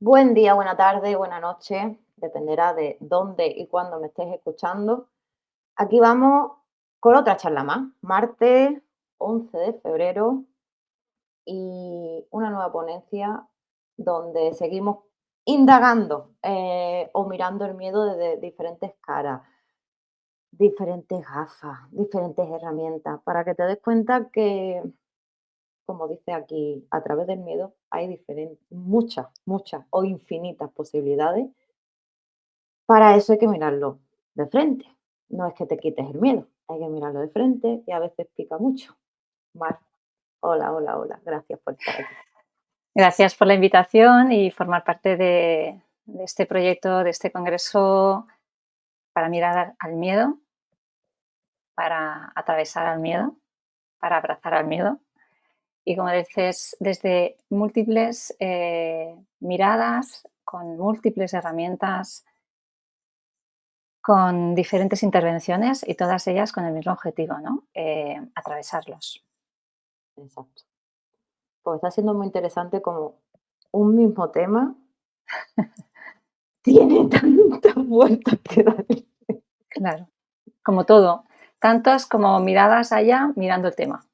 Buen día, buena tarde, buena noche, dependerá de dónde y cuándo me estés escuchando. Aquí vamos con otra charla más, martes 11 de febrero y una nueva ponencia donde seguimos indagando o mirando el miedo desde diferentes caras, diferentes gafas, diferentes herramientas, para que te des cuenta que, como dice aquí, a través del miedo hay muchas o infinitas posibilidades. Para eso hay que mirarlo de frente. No es que te quites el miedo, hay que mirarlo de frente y a veces pica mucho. Mar, hola, hola, hola, gracias por estar aquí. Gracias por la invitación y formar parte de este proyecto, de este congreso para mirar al miedo, para atravesar al miedo, para abrazar al miedo. Y como dices, desde múltiples miradas, con múltiples herramientas, con diferentes intervenciones y todas ellas con el mismo objetivo, ¿no? Atravesarlos. Exacto. Pues está siendo muy interesante como un mismo tema tiene tantas vueltas que darle. Claro, como todo, tantas como miradas allá mirando el tema.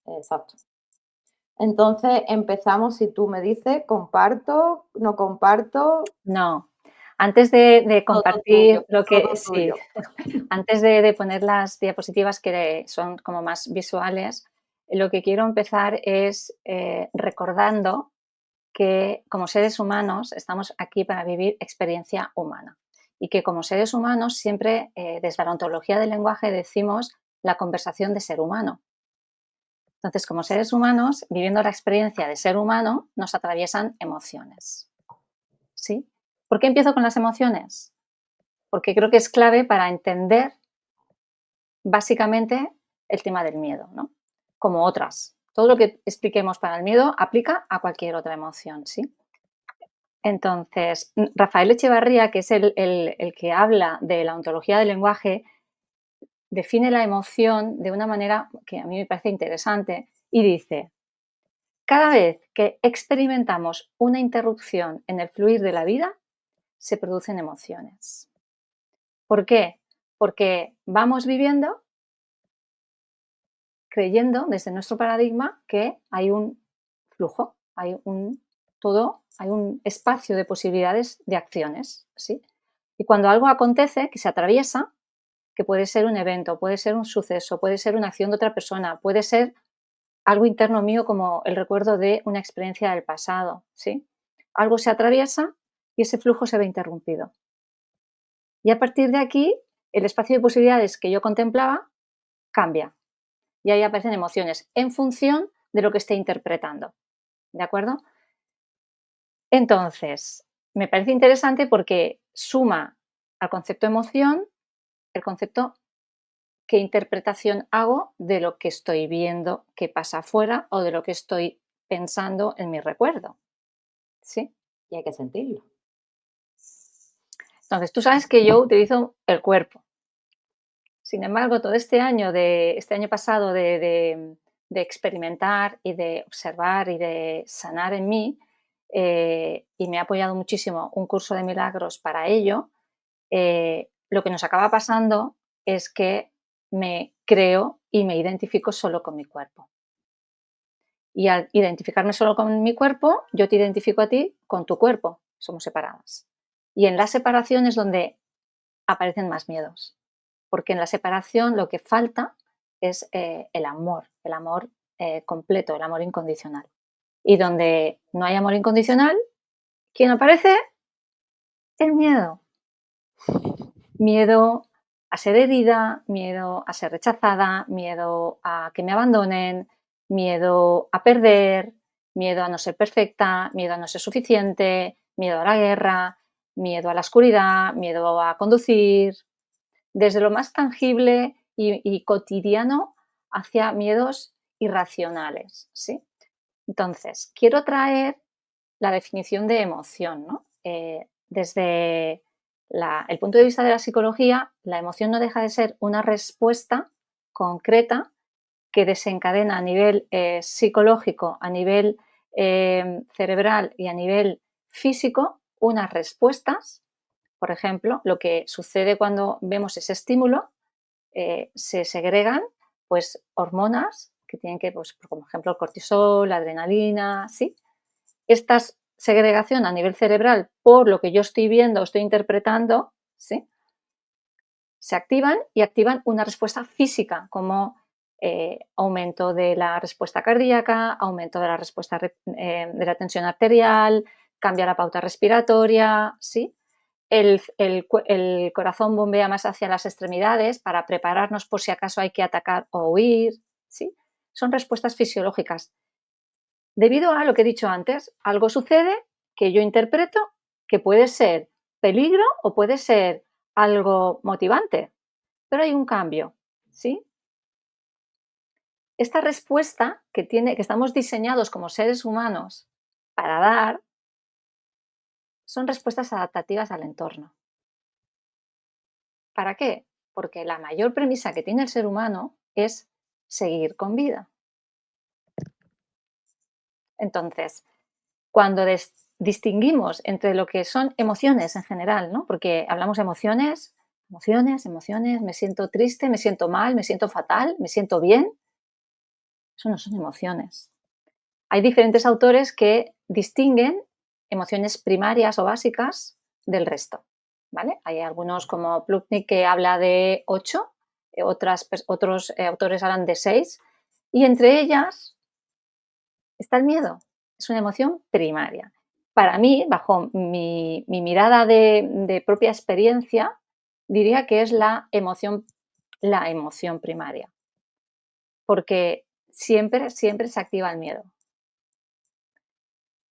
Exacto. Entonces empezamos, si tú me dices, comparto, no comparto, No, antes de todo tuyo, compartir lo que todo sí, tuyo. antes de poner las diapositivas que son como más visuales, lo que quiero empezar es, recordando que como seres humanos estamos aquí para vivir experiencia humana y que como seres humanos siempre, desde la ontología del lenguaje decimos la conversación de ser humano. Entonces, como seres humanos, viviendo la experiencia de ser humano, nos atraviesan emociones, ¿sí? ¿Por qué empiezo con las emociones? Porque creo que es clave para entender básicamente el tema del miedo, ¿no? Como otras. Todo lo que expliquemos para el miedo aplica a cualquier otra emoción, ¿sí? Entonces, Rafael Echevarría, que es el que habla de la ontología del lenguaje, define la emoción de una manera que a mí me parece interesante y dice, cada vez que experimentamos una interrupción en el fluir de la vida, se producen emociones. ¿Por qué? Porque vamos viviendo creyendo desde nuestro paradigma que hay un flujo, hay un espacio de posibilidades de acciones, ¿sí? Y cuando algo acontece, que se atraviesa, que puede ser un evento, puede ser un suceso, puede ser una acción de otra persona, puede ser algo interno mío como el recuerdo de una experiencia del pasado, ¿sí? Algo se atraviesa y ese flujo se ve interrumpido. Y a partir de aquí, el espacio de posibilidades que yo contemplaba cambia y ahí aparecen emociones en función de lo que esté interpretando. ¿De acuerdo? Entonces, me parece interesante porque suma al concepto emoción el concepto qué interpretación hago de lo que estoy viendo que pasa afuera o de lo que estoy pensando en mi recuerdo. ¿Sí? Y hay que sentirlo. Entonces, tú sabes que yo utilizo el cuerpo. Sin embargo, todo este año pasado de experimentar y de observar y de sanar en mí, y me ha apoyado muchísimo un curso de milagros para ello, lo que nos acaba pasando es que me creo y me identifico solo con mi cuerpo. Y al identificarme solo con mi cuerpo, yo te identifico a ti con tu cuerpo. Somos separadas. Y en la separación es donde aparecen más miedos, porque en la separación lo que falta es el amor completo, el amor incondicional. Y donde no hay amor incondicional, ¿quién aparece? El miedo. Miedo a ser herida, miedo a ser rechazada, miedo a que me abandonen, miedo a perder, miedo a no ser perfecta, miedo a no ser suficiente, miedo a la guerra, miedo a la oscuridad, miedo a conducir, desde lo más tangible y cotidiano hacia miedos irracionales, ¿sí? Entonces, quiero traer la definición de emoción, ¿no? Desde el punto de vista de la psicología, la emoción no deja de ser una respuesta concreta que desencadena a nivel psicológico, a nivel cerebral y a nivel físico unas respuestas. Por ejemplo, lo que sucede cuando vemos ese estímulo, se segregan pues hormonas que tienen que, pues, como ejemplo, el cortisol, la adrenalina, ¿sí? Esta segregación a nivel cerebral, por lo que yo estoy viendo, estoy interpretando, ¿sí? Se activan y activan una respuesta física, como aumento de la respuesta cardíaca, aumento de la respuesta de la tensión arterial, cambia la pauta respiratoria, ¿sí? El corazón bombea más hacia las extremidades para prepararnos por si acaso hay que atacar o huir, ¿sí? Son respuestas fisiológicas. Debido a lo que he dicho antes, algo sucede que yo interpreto que puede ser peligro o puede ser algo motivante, pero hay un cambio, ¿sí? Esta respuesta que estamos diseñados como seres humanos para dar son respuestas adaptativas al entorno. ¿Para qué? Porque la mayor premisa que tiene el ser humano es seguir con vida. Entonces, cuando distinguimos entre lo que son emociones en general, ¿no? Porque hablamos de emociones, emociones, me siento triste, me siento mal, me siento fatal, me siento bien. Eso no son emociones. Hay diferentes autores que distinguen emociones primarias o básicas del resto, ¿vale? Hay algunos como Plutnik que habla de 8, otros autores hablan de 6, y entre ellas está el miedo. Es una emoción primaria. Para mí, bajo mi mirada de propia experiencia, diría que es la emoción primaria, porque siempre se activa el miedo.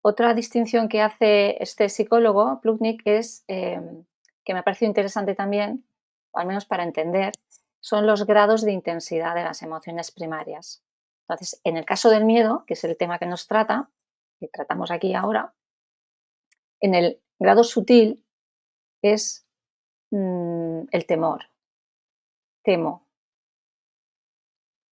Otra distinción que hace este psicólogo, Plutnik, es, que me ha parecido interesante también, o al menos para entender, son los grados de intensidad de las emociones primarias. Entonces, en el caso del miedo, que es el tema que nos trata, que tratamos aquí ahora, en el grado sutil es el temor. Temo.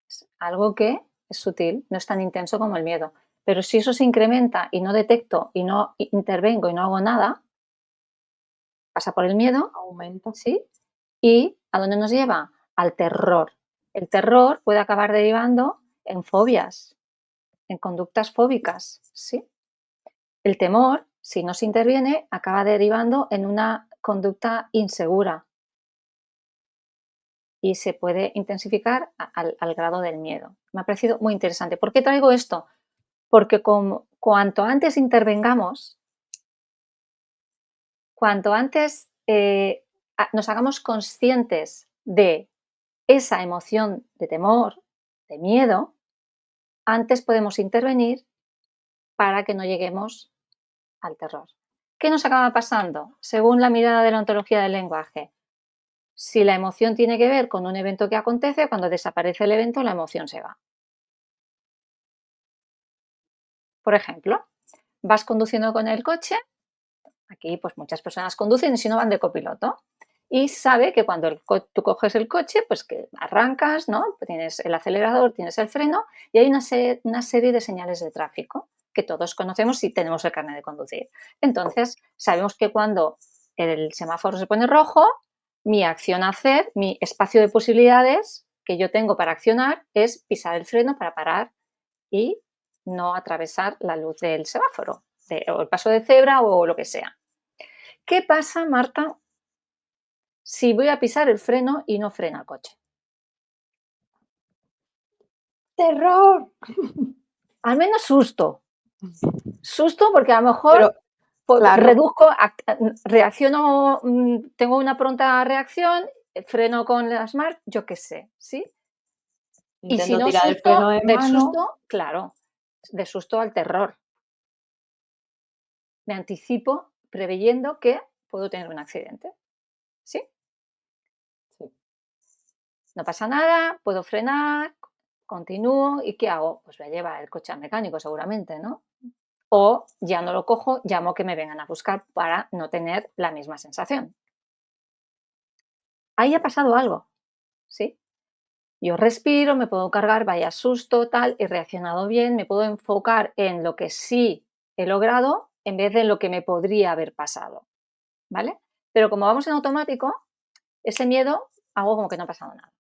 Es algo que es sutil, no es tan intenso como el miedo. Pero si eso se incrementa y no detecto y no intervengo y no hago nada, pasa por el miedo, Aumenta. ¿sí? ¿Y a dónde nos lleva? Al terror. El terror puede acabar derivando en fobias, en conductas fóbicas, ¿sí? El temor, si no se interviene, acaba derivando en una conducta insegura y se puede intensificar al grado del miedo. Me ha parecido muy interesante. ¿Por qué traigo esto? Porque cuanto antes intervengamos, cuanto antes nos hagamos conscientes de esa emoción de temor, de miedo, antes podemos intervenir para que no lleguemos al terror. ¿Qué nos acaba pasando? Según la mirada de la ontología del lenguaje, si la emoción tiene que ver con un evento que acontece, cuando desaparece el evento, la emoción se va. Por ejemplo, vas conduciendo con el coche, aquí pues muchas personas conducen y si no van de copiloto, y sabe que cuando tú coges el coche, pues que arrancas, ¿no? Tienes el acelerador, tienes el freno y hay una serie de señales de tráfico que todos conocemos si tenemos el carnet de conducir. Entonces, sabemos que cuando el semáforo se pone rojo, mi acción a hacer, mi espacio de posibilidades que yo tengo para accionar es pisar el freno para parar y no atravesar la luz del semáforo, o el paso de cebra o lo que sea. ¿Qué pasa, Marta, si voy a pisar el freno y no frena el coche? ¡Terror! Al menos susto. Susto porque a lo Pero mejor claro, reduzco, reacciono, tengo una pronta reacción, freno con la Smart, yo qué sé, ¿sí? Y si intento no tirar el susto, freno de del mano. susto, claro, de susto al terror. Me anticipo preveyendo que puedo tener un accidente, ¿sí? Sí. No pasa nada, puedo frenar, continúo y ¿qué hago? Pues voy a llevar el coche al mecánico seguramente, ¿no? O ya no lo cojo, llamo que me vengan a buscar para no tener la misma sensación. Ahí ha pasado algo, ¿sí? Yo respiro, me puedo cargar, vaya susto, tal, he reaccionado bien, me puedo enfocar en lo que sí he logrado en vez de lo que me podría haber pasado, ¿vale? Pero como vamos en automático, ese miedo hago como que no ha pasado nada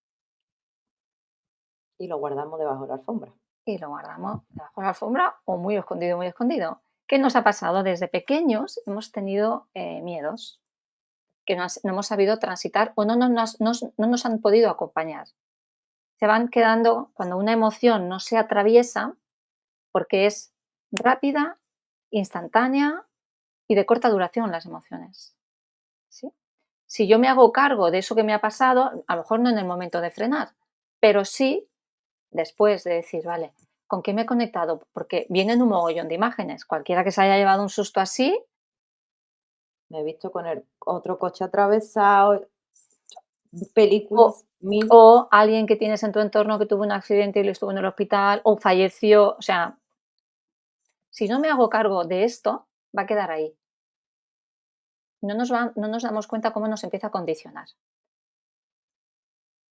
Y lo guardamos debajo de la alfombra. y lo guardamos debajo de la alfombra o muy escondido, muy escondido. ¿Qué nos ha pasado? Desde pequeños hemos tenido miedos que no hemos sabido transitar o no nos han podido acompañar. Se van quedando cuando una emoción no se atraviesa porque es rápida, instantánea y de corta duración las emociones. ¿Sí? Si yo me hago cargo de eso que me ha pasado, a lo mejor no en el momento de frenar, pero sí después de decir, vale, ¿con qué me he conectado? Porque vienen un mogollón de imágenes. Cualquiera que se haya llevado un susto así, Me he visto con el otro coche atravesado, o, películas, mil. o alguien que tienes en tu entorno que tuvo un accidente y lo estuvo en el hospital, o falleció. O sea, si no me hago cargo de esto, va a quedar ahí. No nos damos cuenta cómo nos empieza a condicionar.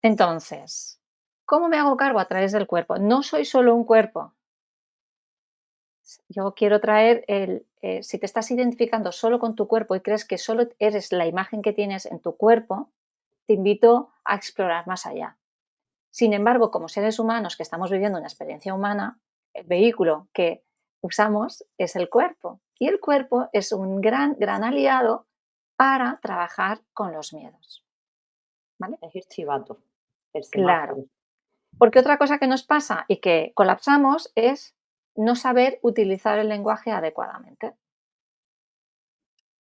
Entonces, ¿cómo me hago cargo? A través del cuerpo. No soy solo un cuerpo. Yo quiero traer si te estás identificando solo con tu cuerpo y crees que solo eres la imagen que tienes en tu cuerpo, te invito a explorar más allá. Sin embargo, como seres humanos que estamos viviendo una experiencia humana, el vehículo que usamos es el cuerpo. Y el cuerpo es un gran aliado para trabajar con los miedos. ¿Vale? Es el chivato, el Claro. semáforo. Porque otra cosa que nos pasa y que colapsamos es no saber utilizar el lenguaje adecuadamente.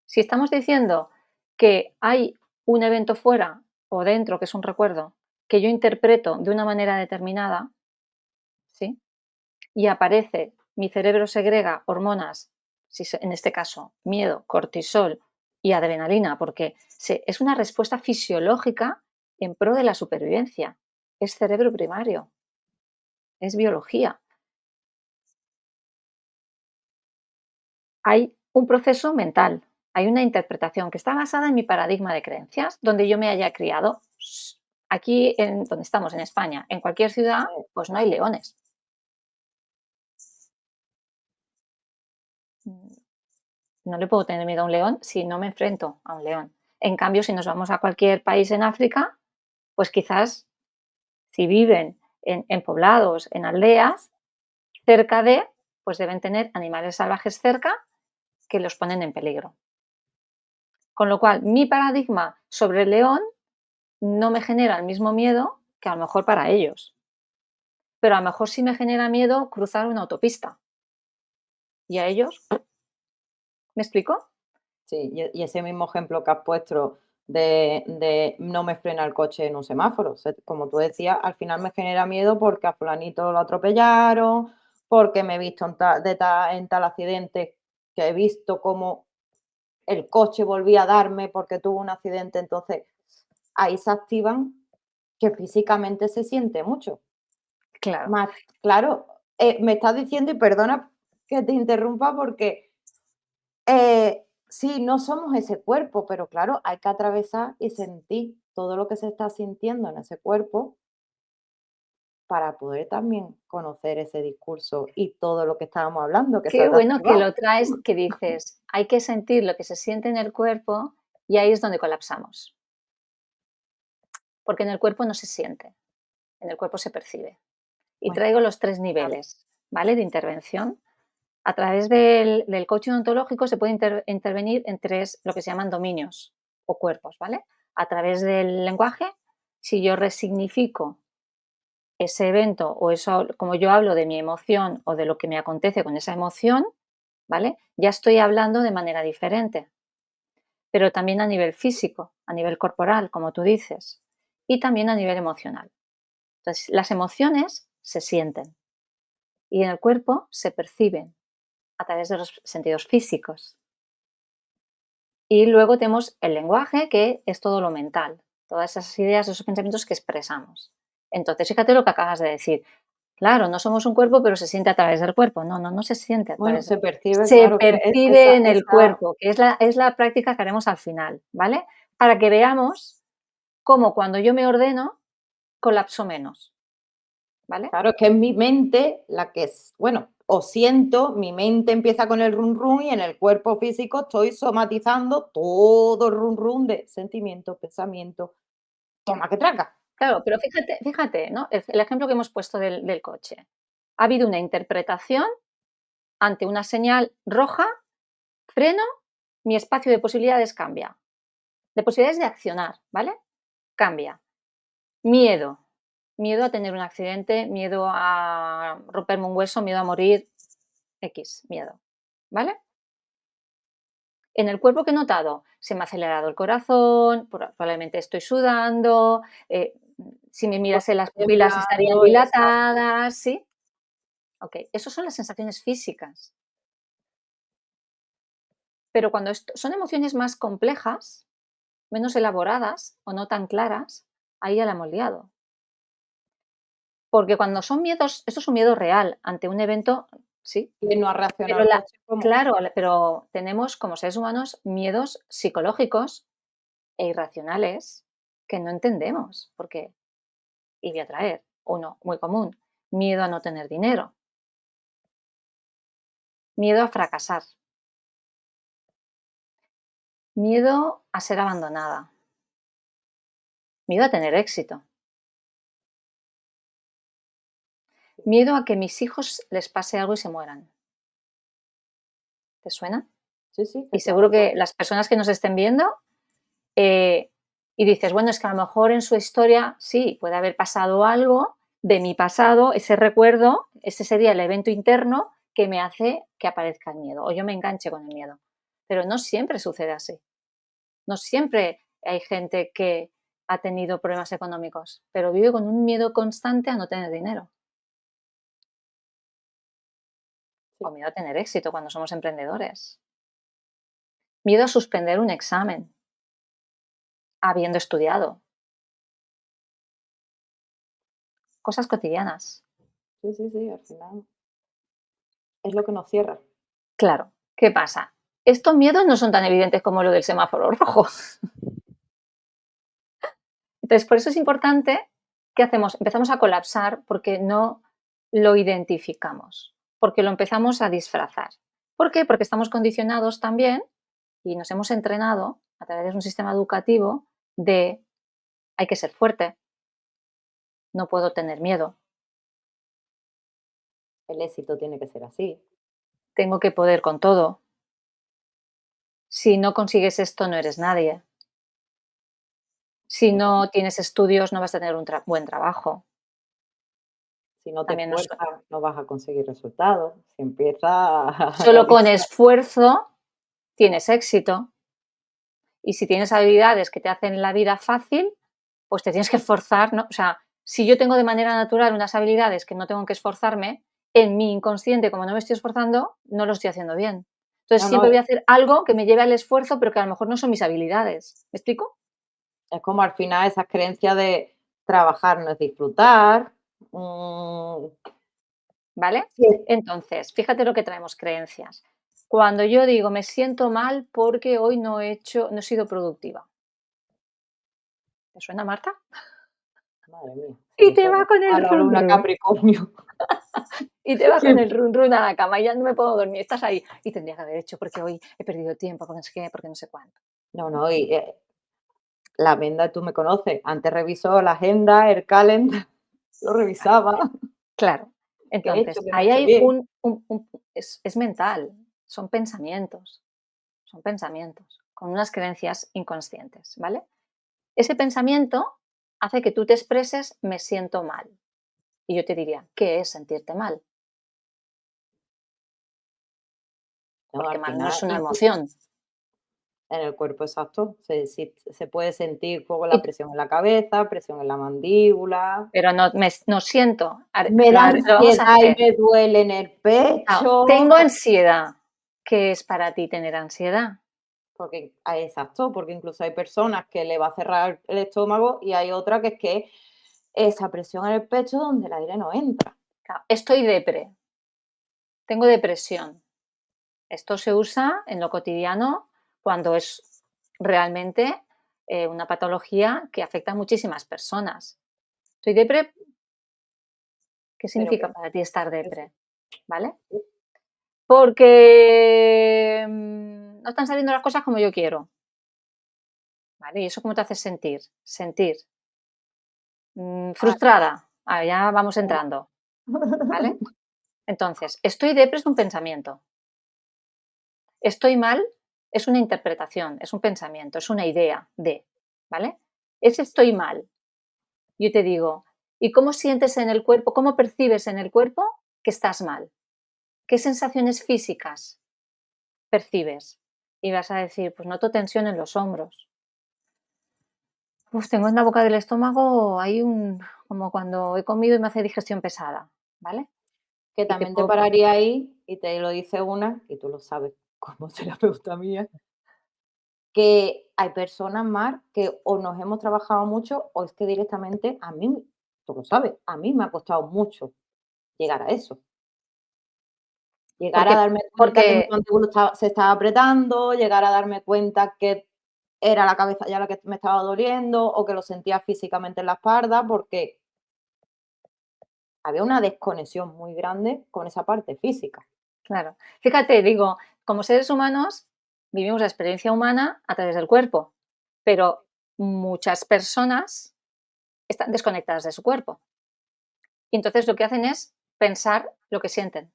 Si estamos diciendo que hay un evento fuera o dentro, que es un recuerdo, que yo interpreto de una manera determinada, ¿sí? Y aparece, mi cerebro segrega hormonas, en este caso miedo, cortisol y adrenalina, porque es una respuesta fisiológica en pro de la supervivencia. Es cerebro primario, es biología. Hay un proceso mental, hay una interpretación que está basada en mi paradigma de creencias, donde yo me haya criado. Aquí, en donde estamos, en España, en cualquier ciudad, pues no hay leones. Mm, No le puedo tener miedo a un león si no me enfrento a un león. En cambio, si nos vamos a cualquier país en África, pues quizás si viven en poblados, en aldeas, cerca de, pues deben tener animales salvajes cerca que los ponen en peligro. Con lo cual, mi paradigma sobre el león no me genera el mismo miedo que a lo mejor para ellos. Pero a lo mejor sí me genera miedo cruzar una autopista. ¿Y a ellos? ¿Me explico? Sí, y ese mismo ejemplo que has puesto de no me frena el coche en un semáforo, como tú decías, al final me genera miedo porque a fulanito lo atropellaron, porque me he visto en tal accidente que he visto cómo el coche volvía a darme porque tuvo un accidente, entonces ahí se activan que físicamente se siente mucho. Claro, Más claro, me estás diciendo, y perdona que te interrumpa porque sí, no somos ese cuerpo, pero claro, hay que atravesar y sentir todo lo que se está sintiendo en ese cuerpo para poder también conocer ese discurso y todo lo que estábamos hablando, que se ha qué bueno que activado. lo traes, que dices, hay que sentir lo que se siente en el cuerpo y ahí es donde colapsamos, porque en el cuerpo no se siente, en el cuerpo se percibe. Y Bueno, traigo los tres claro, niveles, ¿vale? De intervención. A través del coaching ontológico se puede intervenir en tres, lo que se llaman dominios o cuerpos, ¿vale? A través del lenguaje, si yo resignifico ese evento o eso, como yo hablo de mi emoción o de lo que me acontece con esa emoción, ¿vale? Ya estoy hablando de manera diferente, pero también a nivel físico, a nivel corporal, como tú dices, y también a nivel emocional. Entonces, las emociones se sienten y en el cuerpo se perciben a través de los sentidos físicos. Y luego tenemos el lenguaje, que es todo lo mental, todas esas ideas, esos pensamientos que expresamos. Entonces, fíjate lo que acabas de decir. Claro, no somos un cuerpo, pero se siente a través del cuerpo. No se siente a bueno, través del se cuerpo. percibe, Se claro, que percibe esa en el esa cuerpo, que es la práctica que haremos al final, ¿vale? Para que veamos cómo cuando yo me ordeno, colapso menos, ¿vale? claro, es que es mi mente la que es bueno, o siento, mi mente empieza con el run run y en el cuerpo físico estoy somatizando todo el run run de sentimientos, pensamientos, toma que traca. Claro, pero fíjate, ¿no? El ejemplo que hemos puesto del coche. Ha habido una interpretación ante una señal roja, freno, mi espacio de posibilidades cambia. De posibilidades de accionar, ¿vale? Cambia. Miedo. Miedo a tener un accidente, miedo a romperme un hueso, miedo a morir, X, miedo, ¿vale? En el cuerpo, ¿qué he notado? Se me ha acelerado el corazón, probablemente estoy sudando, si me mirase las pupilas estarían Temblando, exacto. dilatadas, ¿sí? Okey, esas son las sensaciones físicas. Pero cuando son emociones más complejas, menos elaboradas o no tan claras, ahí ya la hemos liado. Porque cuando son miedos, esto es un miedo real ante un evento, sí, Que no ha reaccionado pero el coche como claro, pero tenemos como seres humanos miedos psicológicos e irracionales que no entendemos, porque y voy a traer uno muy común, miedo a no tener dinero, miedo a fracasar, miedo a ser abandonada, miedo a tener éxito, miedo a que mis hijos les pase algo y se mueran. ¿Te suena? sí, sí, que Y estamos seguro todos que las personas que nos estén viendo, eh, y dices, bueno, es que a lo mejor en su historia sí, puede haber pasado algo de mi pasado, ese recuerdo, ese sería el evento interno que me hace que aparezca el miedo o yo me enganche con el miedo. Pero no siempre sucede así. No siempre hay gente que ha tenido problemas económicos, pero vive con un miedo constante a no tener dinero o sí. miedo a tener éxito cuando somos emprendedores. Miedo a suspender un examen habiendo estudiado. Cosas cotidianas. Sí, sí, sí, al final es lo que nos cierra. Claro, ¿qué pasa? Estos miedos no son tan evidentes como lo del semáforo rojo. Entonces, por eso es importante, ¿qué hacemos? Empezamos a colapsar porque no lo identificamos, porque lo empezamos a disfrazar. ¿Por qué? Porque estamos condicionados también y nos hemos entrenado a través de un sistema educativo de hay que ser fuerte, no puedo tener miedo, El éxito tiene que ser así. tengo que poder con todo. Si no consigues esto, no eres nadie. Si Bueno, no tienes estudios, no vas a tener un buen trabajo. si no te También nos esfuerzas, no vas a conseguir resultados. Si empiezas a Solo con esfuerzo tienes éxito. Y si tienes habilidades que te hacen la vida fácil, pues te tienes que esforzar, ¿no? O sea, si yo tengo de manera natural unas habilidades que no tengo que esforzarme, en mi inconsciente, como no me estoy esforzando, no lo estoy haciendo bien. Entonces no, no, siempre voy a hacer algo que me lleve al esfuerzo, pero que a lo mejor no son mis habilidades. ¿Me explico? es como al final esas creencias de trabajar no es disfrutar. ¿Vale? Sí, Entonces, fíjate lo que traemos creencias. Cuando yo digo me siento mal porque hoy no he sido productiva. ¿Te suena, Marta? madre mía, se Y me te pone va con a el la run luna run. Capricornio. Y te va con Que el run run a la cama y ya no me puedo dormir. Estás ahí. Y tendría que haber hecho porque hoy he perdido tiempo, porque no sé qué, porque no sé cuánto. no, no, y, la Menda, tú me conoces, antes revisó la agenda, el calendar, lo Vale. revisaba, Claro. qué he hecho, Entonces, qué no he ahí hecho hay bien. es mental, son pensamientos con unas creencias inconscientes, ¿vale? Ese pensamiento hace que tú te expreses me siento mal. Y yo te diría, ¿qué es sentirte mal? No, Porque al mal no es final, una inclu emoción. en el cuerpo, exacto, se puede sentir como la Y presión en la cabeza, presión en la mandíbula, pero no siento. me da Lo vamos a ansiedad y hacer. me duele en el pecho, Tengo ansiedad. ¿Qué es para ti tener ansiedad? porque exacto, porque incluso hay personas que le va a cerrar el estómago y hay otra que es que esa presión en el pecho donde el aire no entra. Estoy depre, tengo depresión. Esto se usa en lo cotidiano cuando es realmente una patología que afecta a muchísimas personas. Estoy depre, ¿qué Pero significa para ti estar que depre? ¿Vale? porque no están saliendo las cosas como yo quiero. ¿Vale? ¿Y eso cómo te hace sentir? Sentir Ah, frustrada. Ya vamos entrando. ¿Vale? Entonces, estoy depre es un pensamiento. Estoy mal es una interpretación, es un pensamiento, es una idea de, ¿vale? Ese estoy mal. Yo te digo, ¿y cómo sientes en el cuerpo, cómo percibes en el cuerpo que estás mal? ¿Qué sensaciones físicas percibes? Y vas a decir, pues noto tensión en los hombros. Pues tengo en la boca del estómago, hay como cuando he comido y me hace digestión pesada, ¿vale? que Y te también te puedo, pararía ahí y te lo dice una, y tú lo sabes como terapeuta mía, que hay personas, Mar, que o nos hemos trabajado mucho o es que directamente a mí, tú lo sabes, a mí me ha costado mucho llegar a eso. Llegar a porque, darme cuenta que mi porque, mandíbula se estaba apretando, llegar a darme cuenta que era la cabeza ya la que me estaba doliendo o que lo sentía físicamente en la espalda, porque había una desconexión muy grande con esa parte física. claro. Fíjate, digo, como seres humanos vivimos la experiencia humana a través del cuerpo, pero muchas personas están desconectadas de su cuerpo. Y entonces lo que hacen es pensar lo que sienten,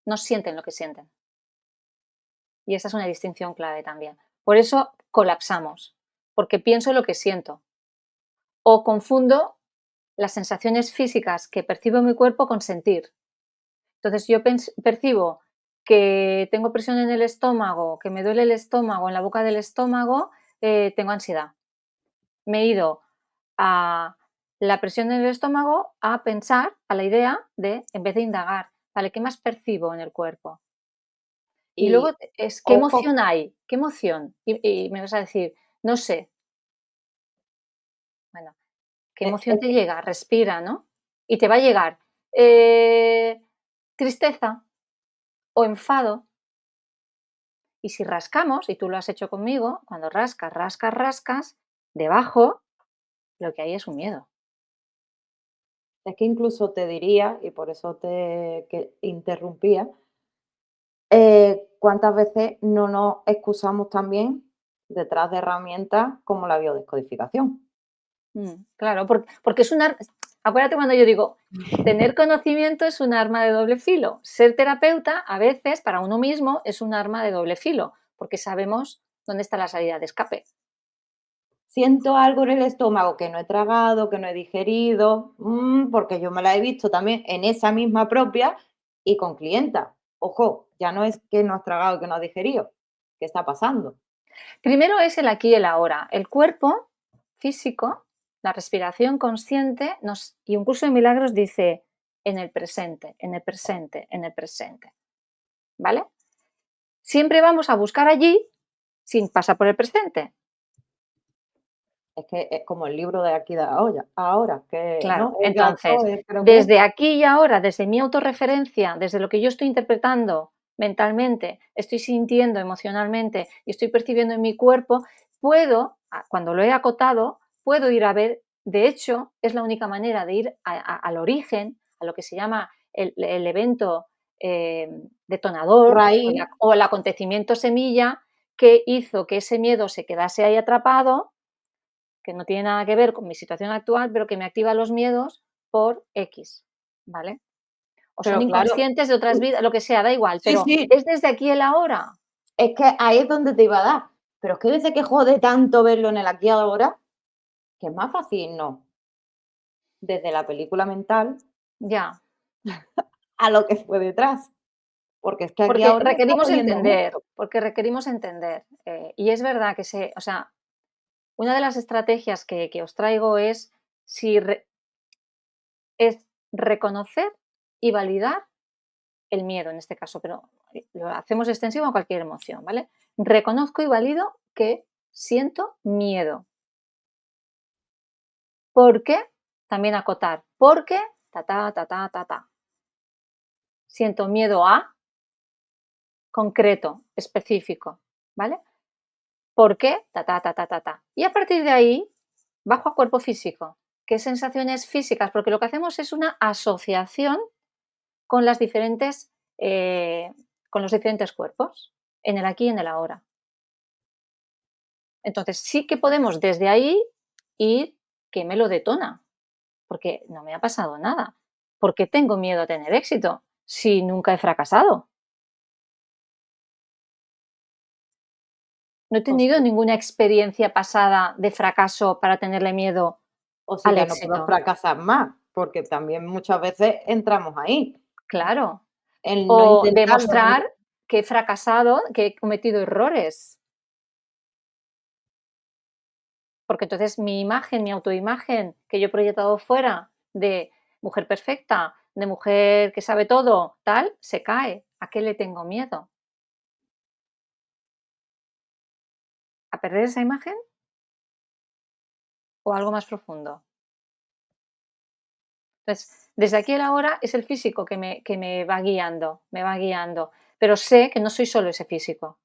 no sienten lo que sienten. Y esa es una distinción clave también. Por eso colapsamos, porque pienso lo que siento o confundo las sensaciones físicas que percibo en mi cuerpo con sentir. Entonces yo percibo que tengo presión en el estómago, que me duele el estómago, en la boca del estómago, tengo ansiedad. Me he ido a la presión en el estómago a pensar, a la idea de, en vez de indagar, ¿vale? ¿Qué más percibo en el cuerpo? Y luego Y es, ¿qué ojo, emoción hay? ¿Qué emoción? Y me vas a decir, no sé. Bueno, ¿qué emoción es te que llega? Respira, ¿no? Y te va a llegar eh, tristeza o enfado. Y si rascamos, y tú lo has hecho conmigo, cuando rascas, rascas, rascas, debajo lo que hay es un miedo. es que incluso te diría, y por eso te que interrumpía, ¿cuántas veces no nos excusamos también detrás de herramientas como la biodescodificación? Claro, porque es un arma. Acuérdate cuando yo digo, tener conocimiento es un arma de doble filo. Ser terapeuta, a veces, para uno mismo, es un arma de doble filo, porque sabemos dónde está la salida de escape. Siento algo en el estómago que no he tragado, que no he digerido, porque yo me la he visto también en esa misma propia y con clientas. Ojo, ya no es que no has tragado, que no has digerido, ¿qué está pasando? Primero es el aquí y el ahora. El cuerpo físico, la respiración consciente, y un curso de milagros dice en el presente, en el presente, en el presente. ¿Vale? Siempre vamos a buscar allí sin pasar por el presente. Es que es como el libro de aquí de ahora, que, Claro, ¿no? El gato, entonces, creo que es. desde aquí y ahora, desde mi autorreferencia, desde lo que yo estoy interpretando mentalmente, estoy sintiendo emocionalmente y estoy percibiendo en mi cuerpo, puedo, cuando lo he acotado, puedo ir a ver, de hecho, es la única manera de ir al origen, a lo que se llama el evento detonador Raíz, o el acontecimiento semilla que hizo que ese miedo se quedase ahí atrapado, que no tiene nada que ver con mi situación actual, pero que me activa los miedos por X, ¿vale? O son pero claro, inconscientes de otras vidas, lo que sea, da igual, sí, pero sí, es desde aquí el ahora. es que ahí es donde te iba a dar. Pero es que dice que jode tanto verlo en el aquí y ahora, que es más fácil, no, desde la película mental Ya, a lo que fue detrás, porque es que aquí porque ahora me está requerimos doliendo entender, mucho. porque requerimos entender. Y es verdad que o sea, una de las estrategias que os traigo es, si es reconocer y validar el miedo en este caso, pero lo hacemos extensivo a cualquier emoción, ¿vale? Reconozco y valido que siento miedo. ¿Por qué? También acotar. Porque, ta, ta, ta, ta, ta, ta. Siento miedo a concreto, específico, ¿vale? ¿Por qué? Ta, ta, ta, ta, ta, ta. Y a partir de ahí, bajo a cuerpo físico. ¿Qué sensaciones físicas? Porque lo que hacemos es una asociación con las diferentes con los diferentes cuerpos, en el aquí y en el ahora. Entonces, sí que podemos desde ahí ir, ¿qué me lo detona? Porque no me ha pasado nada. ¿Por qué tengo miedo a tener éxito si nunca he fracasado? No he O tenido sea, ninguna experiencia pasada de fracaso para tenerle miedo o si al ya no puedo éxito. fracasar más, porque también muchas veces entramos ahí, Claro. en no O intentarlo, en demostrar que he fracasado, que he cometido errores. Porque entonces mi imagen, mi autoimagen que yo he proyectado fuera de mujer perfecta, de mujer que sabe todo, tal, se cae. ¿A qué le tengo miedo? ¿A perder esa imagen o algo más profundo? Entonces, desde aquí a ahora es el físico que me me va guiando, pero sé que no soy solo ese físico,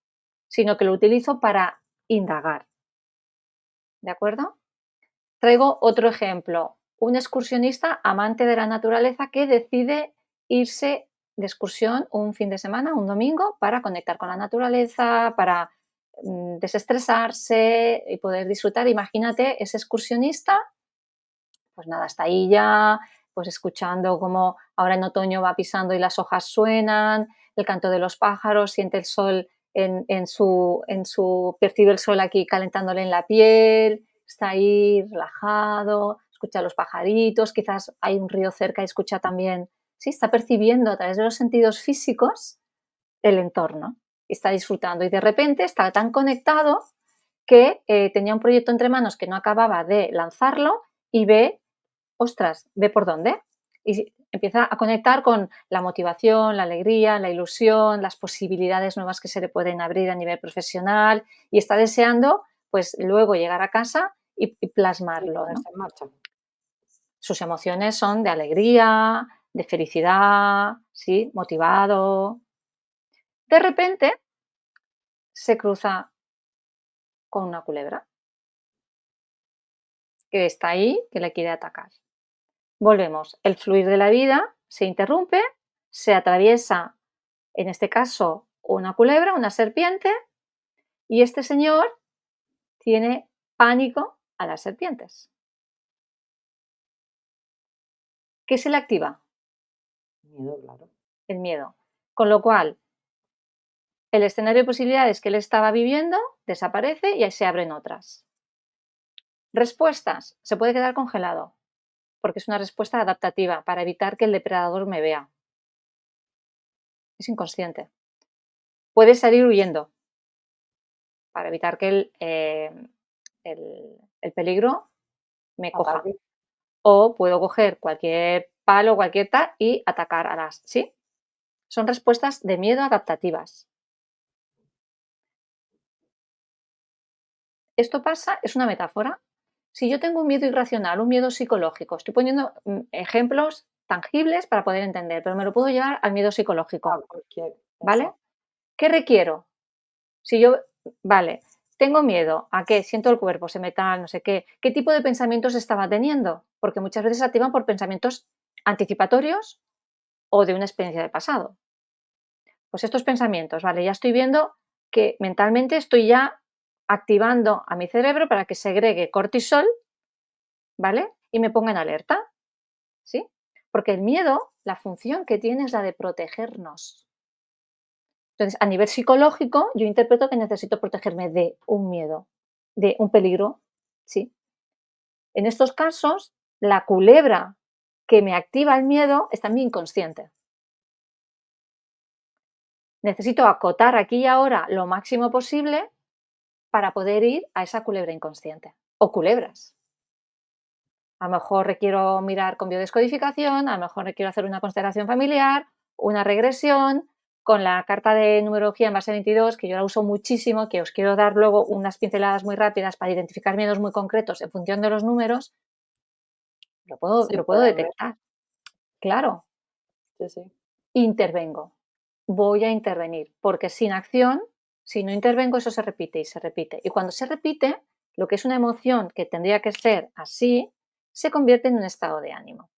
sino que lo utilizo para indagar, ¿de acuerdo? Traigo otro ejemplo, un excursionista amante de la naturaleza que decide irse de excursión un fin de semana, un domingo, para conectar con la naturaleza, para desestresarse y poder disfrutar. Imagínate ese excursionista, pues nada, está ahí ya, pues escuchando cómo ahora en otoño va pisando y las hojas suenan, el canto de los pájaros, siente el sol percibe el sol aquí calentándole en la piel, está ahí relajado, escucha los pajaritos, quizás hay un río cerca y escucha también, sí, está percibiendo a través de los sentidos físicos el entorno, está disfrutando y de repente está tan conectado que tenía un proyecto entre manos que no acababa de lanzarlo y ve, ostras, ve por dónde. Y empieza a conectar con la motivación, la alegría, la ilusión, las posibilidades nuevas que se le pueden abrir a nivel profesional y está deseando, pues luego llegar a casa y y plasmarlo, ¿no? ponerse en marcha. Sus emociones son de alegría, de felicidad, ¿sí? Motivado. De repente se cruza con una culebra que está ahí, que le quiere atacar. Volvemos, el fluir de la vida se interrumpe, se atraviesa, en este caso, una culebra, una serpiente, y este señor tiene pánico a las serpientes. ¿Qué se le activa? Miedo, claro. El miedo. Con lo cual, el escenario de posibilidades que él estaba viviendo desaparece y ahí se abren otras. Respuestas. Se puede quedar congelado, porque es una respuesta adaptativa para evitar que el depredador me vea. Es inconsciente. Puede salir huyendo para evitar que el peligro me coja. Ataque. O puedo coger cualquier palo, cualquier tal y atacar a las, ¿sí? Son respuestas de miedo adaptativas. Esto pasa, es una metáfora. Si yo tengo un miedo irracional, un miedo psicológico, estoy poniendo ejemplos tangibles para poder entender, pero me lo puedo llevar al miedo A psicológico, cualquier ¿vale? exacto. ¿Qué requiero? Si yo, vale, tengo miedo a que siento el cuerpo, se me tal, no sé qué, ¿qué tipo de pensamientos estaba teniendo? Porque muchas veces se activan por pensamientos anticipatorios o de una experiencia de pasado. Pues estos pensamientos, vale, ya estoy viendo que mentalmente estoy ya activando a mi cerebro para que segregue cortisol, ¿vale? Y me ponga en alerta, ¿sí? Porque el miedo, la función que tiene es la de protegernos. Entonces, a nivel psicológico, yo interpreto que necesito protegerme de un miedo, de un peligro, ¿sí? En estos casos, la culebra que me activa el miedo está en mi inconsciente. Necesito acotar aquí y ahora lo máximo posible para poder ir a esa culebra inconsciente o culebras. A lo mejor requiero mirar con biodescodificación, a lo mejor requiero hacer una constelación familiar, una regresión, con la carta de numerología en base 22, que yo la uso muchísimo, que os quiero dar luego unas pinceladas muy rápidas para identificar miedos muy concretos en función de los números, Se lo puedo pueden ver. detectar. Claro, Sí, sí. intervengo. Voy a intervenir, porque sin acción, si no intervengo, eso se repite y se repite. Y cuando se repite, lo que es una emoción que tendría que ser así, se convierte en un estado de ánimo.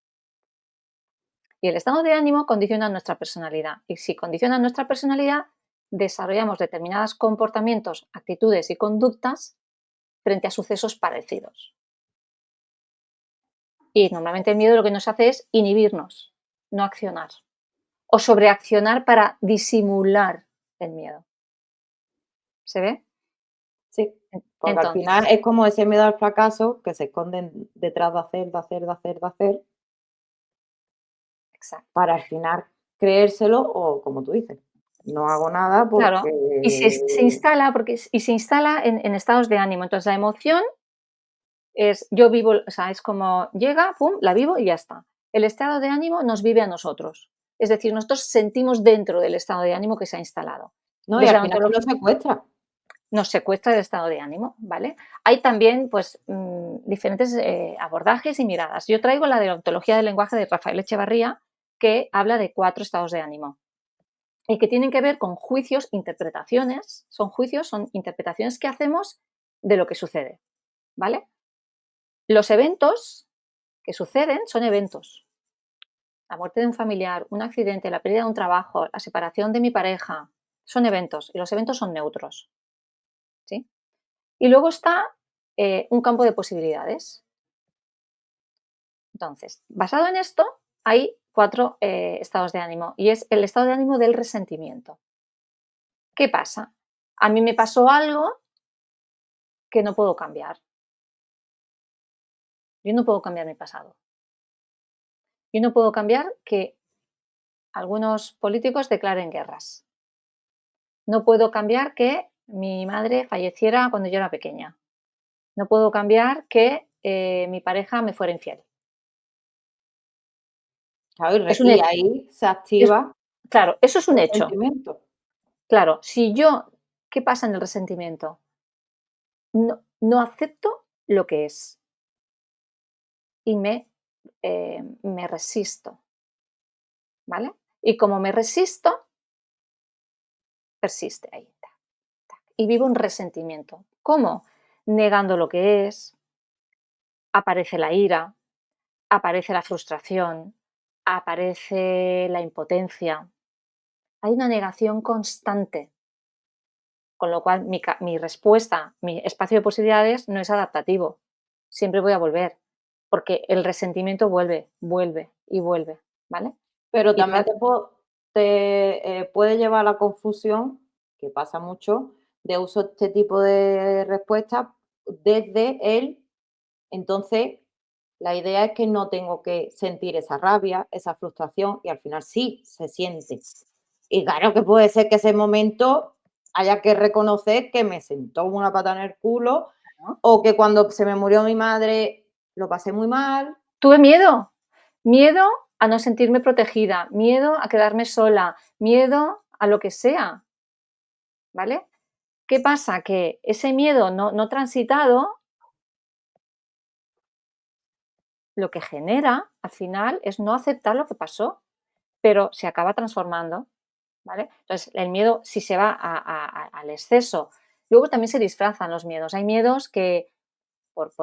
Y el estado de ánimo condiciona nuestra personalidad. Y si condiciona nuestra personalidad, desarrollamos determinados comportamientos, actitudes y conductas frente a sucesos parecidos. Y normalmente el miedo lo que nos hace es inhibirnos, no accionar. O sobreaccionar para disimular el miedo. ¿Se ve? Sí, porque al final Entonces, es como ese miedo al fracaso que se esconden detrás de hacer, de hacer, de hacer, de hacer, exacto. para al final creérselo o, como tú dices, no hago nada Claro. porque Y se instala, y se instala en estados de ánimo. Entonces, la emoción es yo vivo, o sea, es como llega, pum, la vivo y ya está. El estado de ánimo nos vive a nosotros. Es decir, nosotros sentimos dentro del estado de ánimo que se ha instalado. no, y Desde al la final te lo ontología secuestra. nos secuestra el estado de ánimo, ¿vale? Hay también, pues, diferentes abordajes y miradas. Yo traigo la de la ontología del lenguaje de Rafael Echevarría, que habla de 4 estados de ánimo y que tienen que ver con juicios, interpretaciones. Son juicios, son interpretaciones que hacemos de lo que sucede, ¿vale? Los eventos que suceden son eventos. La muerte de un familiar, un accidente, la pérdida de un trabajo, la separación de mi pareja, son eventos y los eventos son neutros, ¿sí? Y luego está un campo de posibilidades. Entonces, basado en esto, hay 4 estados de ánimo y es el estado de ánimo del resentimiento. ¿Qué pasa? A mí me pasó algo que no puedo cambiar. Yo no puedo cambiar mi pasado. Yo no puedo cambiar que algunos políticos declaren guerras. No puedo cambiar que mi madre falleciera cuando yo era pequeña. No puedo cambiar que mi pareja me fuera infiel. Claro, Es un y hecho. ahí se Es- activa claro, eso es un el hecho. sentimiento. Claro, si yo, ¿qué pasa en el resentimiento? No acepto lo que es y me resisto, ¿vale? Y como me resisto, persiste ahí. Y vivo un resentimiento. ¿Cómo? Negando lo que es, aparece la ira, aparece la frustración, aparece la impotencia. Hay una negación constante, con lo cual mi respuesta, mi espacio de posibilidades no es adaptativo. Siempre voy a volver, porque el resentimiento vuelve, vuelve y vuelve, ¿vale? Pero Y también puede llevar a la confusión, que pasa mucho, de uso este tipo de respuestas desde el entonces, la idea es que no tengo que sentir esa rabia, esa frustración, y al final sí se siente. Y claro que puede ser que ese momento haya que reconocer que me sentó una pata en el culo, ¿no? o que cuando se me murió mi madre lo pasé muy mal. Tuve miedo, miedo a no sentirme protegida, miedo a quedarme sola, miedo a lo que sea, ¿vale? ¿Qué pasa? Que ese miedo no transitado, lo que genera al final es no aceptar lo que pasó, pero se acaba transformando, ¿vale? Entonces, el miedo, si se va al exceso, luego también se disfrazan los miedos. Hay miedos que por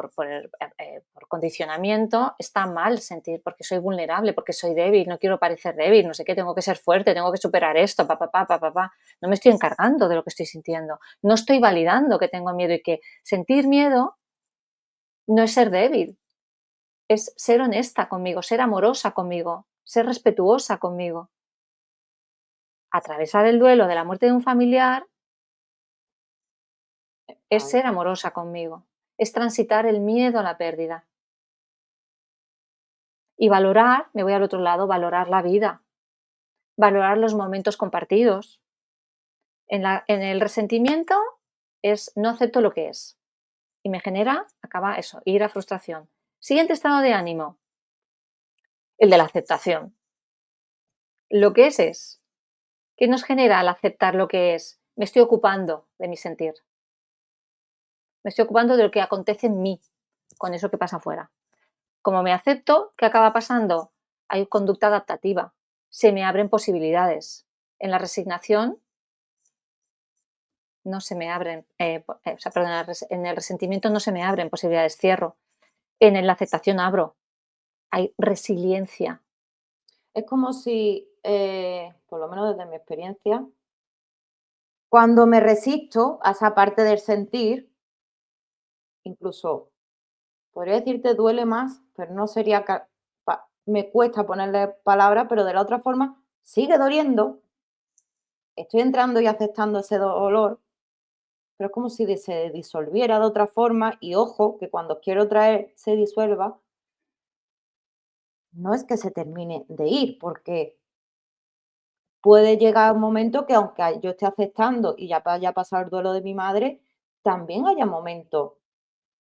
condicionamiento está mal sentir, porque soy vulnerable, porque soy débil, no quiero parecer débil, no sé qué, tengo que ser fuerte, tengo que superar esto, pa. No me estoy encargando de lo que estoy sintiendo, no estoy validando que tengo miedo y que sentir miedo no es ser débil, es ser honesta conmigo, ser amorosa conmigo, ser respetuosa conmigo. Atravesar el duelo de la muerte de un familiar es Ay, ser amorosa conmigo, es transitar el miedo a la pérdida y valorar, me voy al otro lado, valorar la vida, valorar los momentos compartidos. En el resentimiento es no acepto lo que es y me genera, acaba eso, ira, frustración. Siguiente estado de ánimo, el de la aceptación. Lo que es. ¿Qué nos genera al aceptar lo que es? Me estoy ocupando de mi sentir. Me estoy ocupando de lo que acontece en mí, con eso que pasa afuera. Como me acepto, ¿qué acaba pasando? Hay conducta adaptativa. Se me abren posibilidades. En la resignación no se me abren, o sea, perdón, en el resentimiento no se me abren posibilidades, cierro. En la aceptación abro. Hay resiliencia. Es como si, por lo menos desde mi experiencia, cuando me resisto a esa parte del sentir, incluso podría decirte duele más, pero no sería me cuesta ponerle palabras, pero de la otra forma sigue doliendo, estoy entrando y aceptando ese dolor, pero es como si se disolviera de otra forma y ojo, que cuando quiero traer se disuelva, no es que se termine de ir, porque puede llegar un momento que aunque yo esté aceptando y ya haya pasado el duelo de mi madre, también haya momentos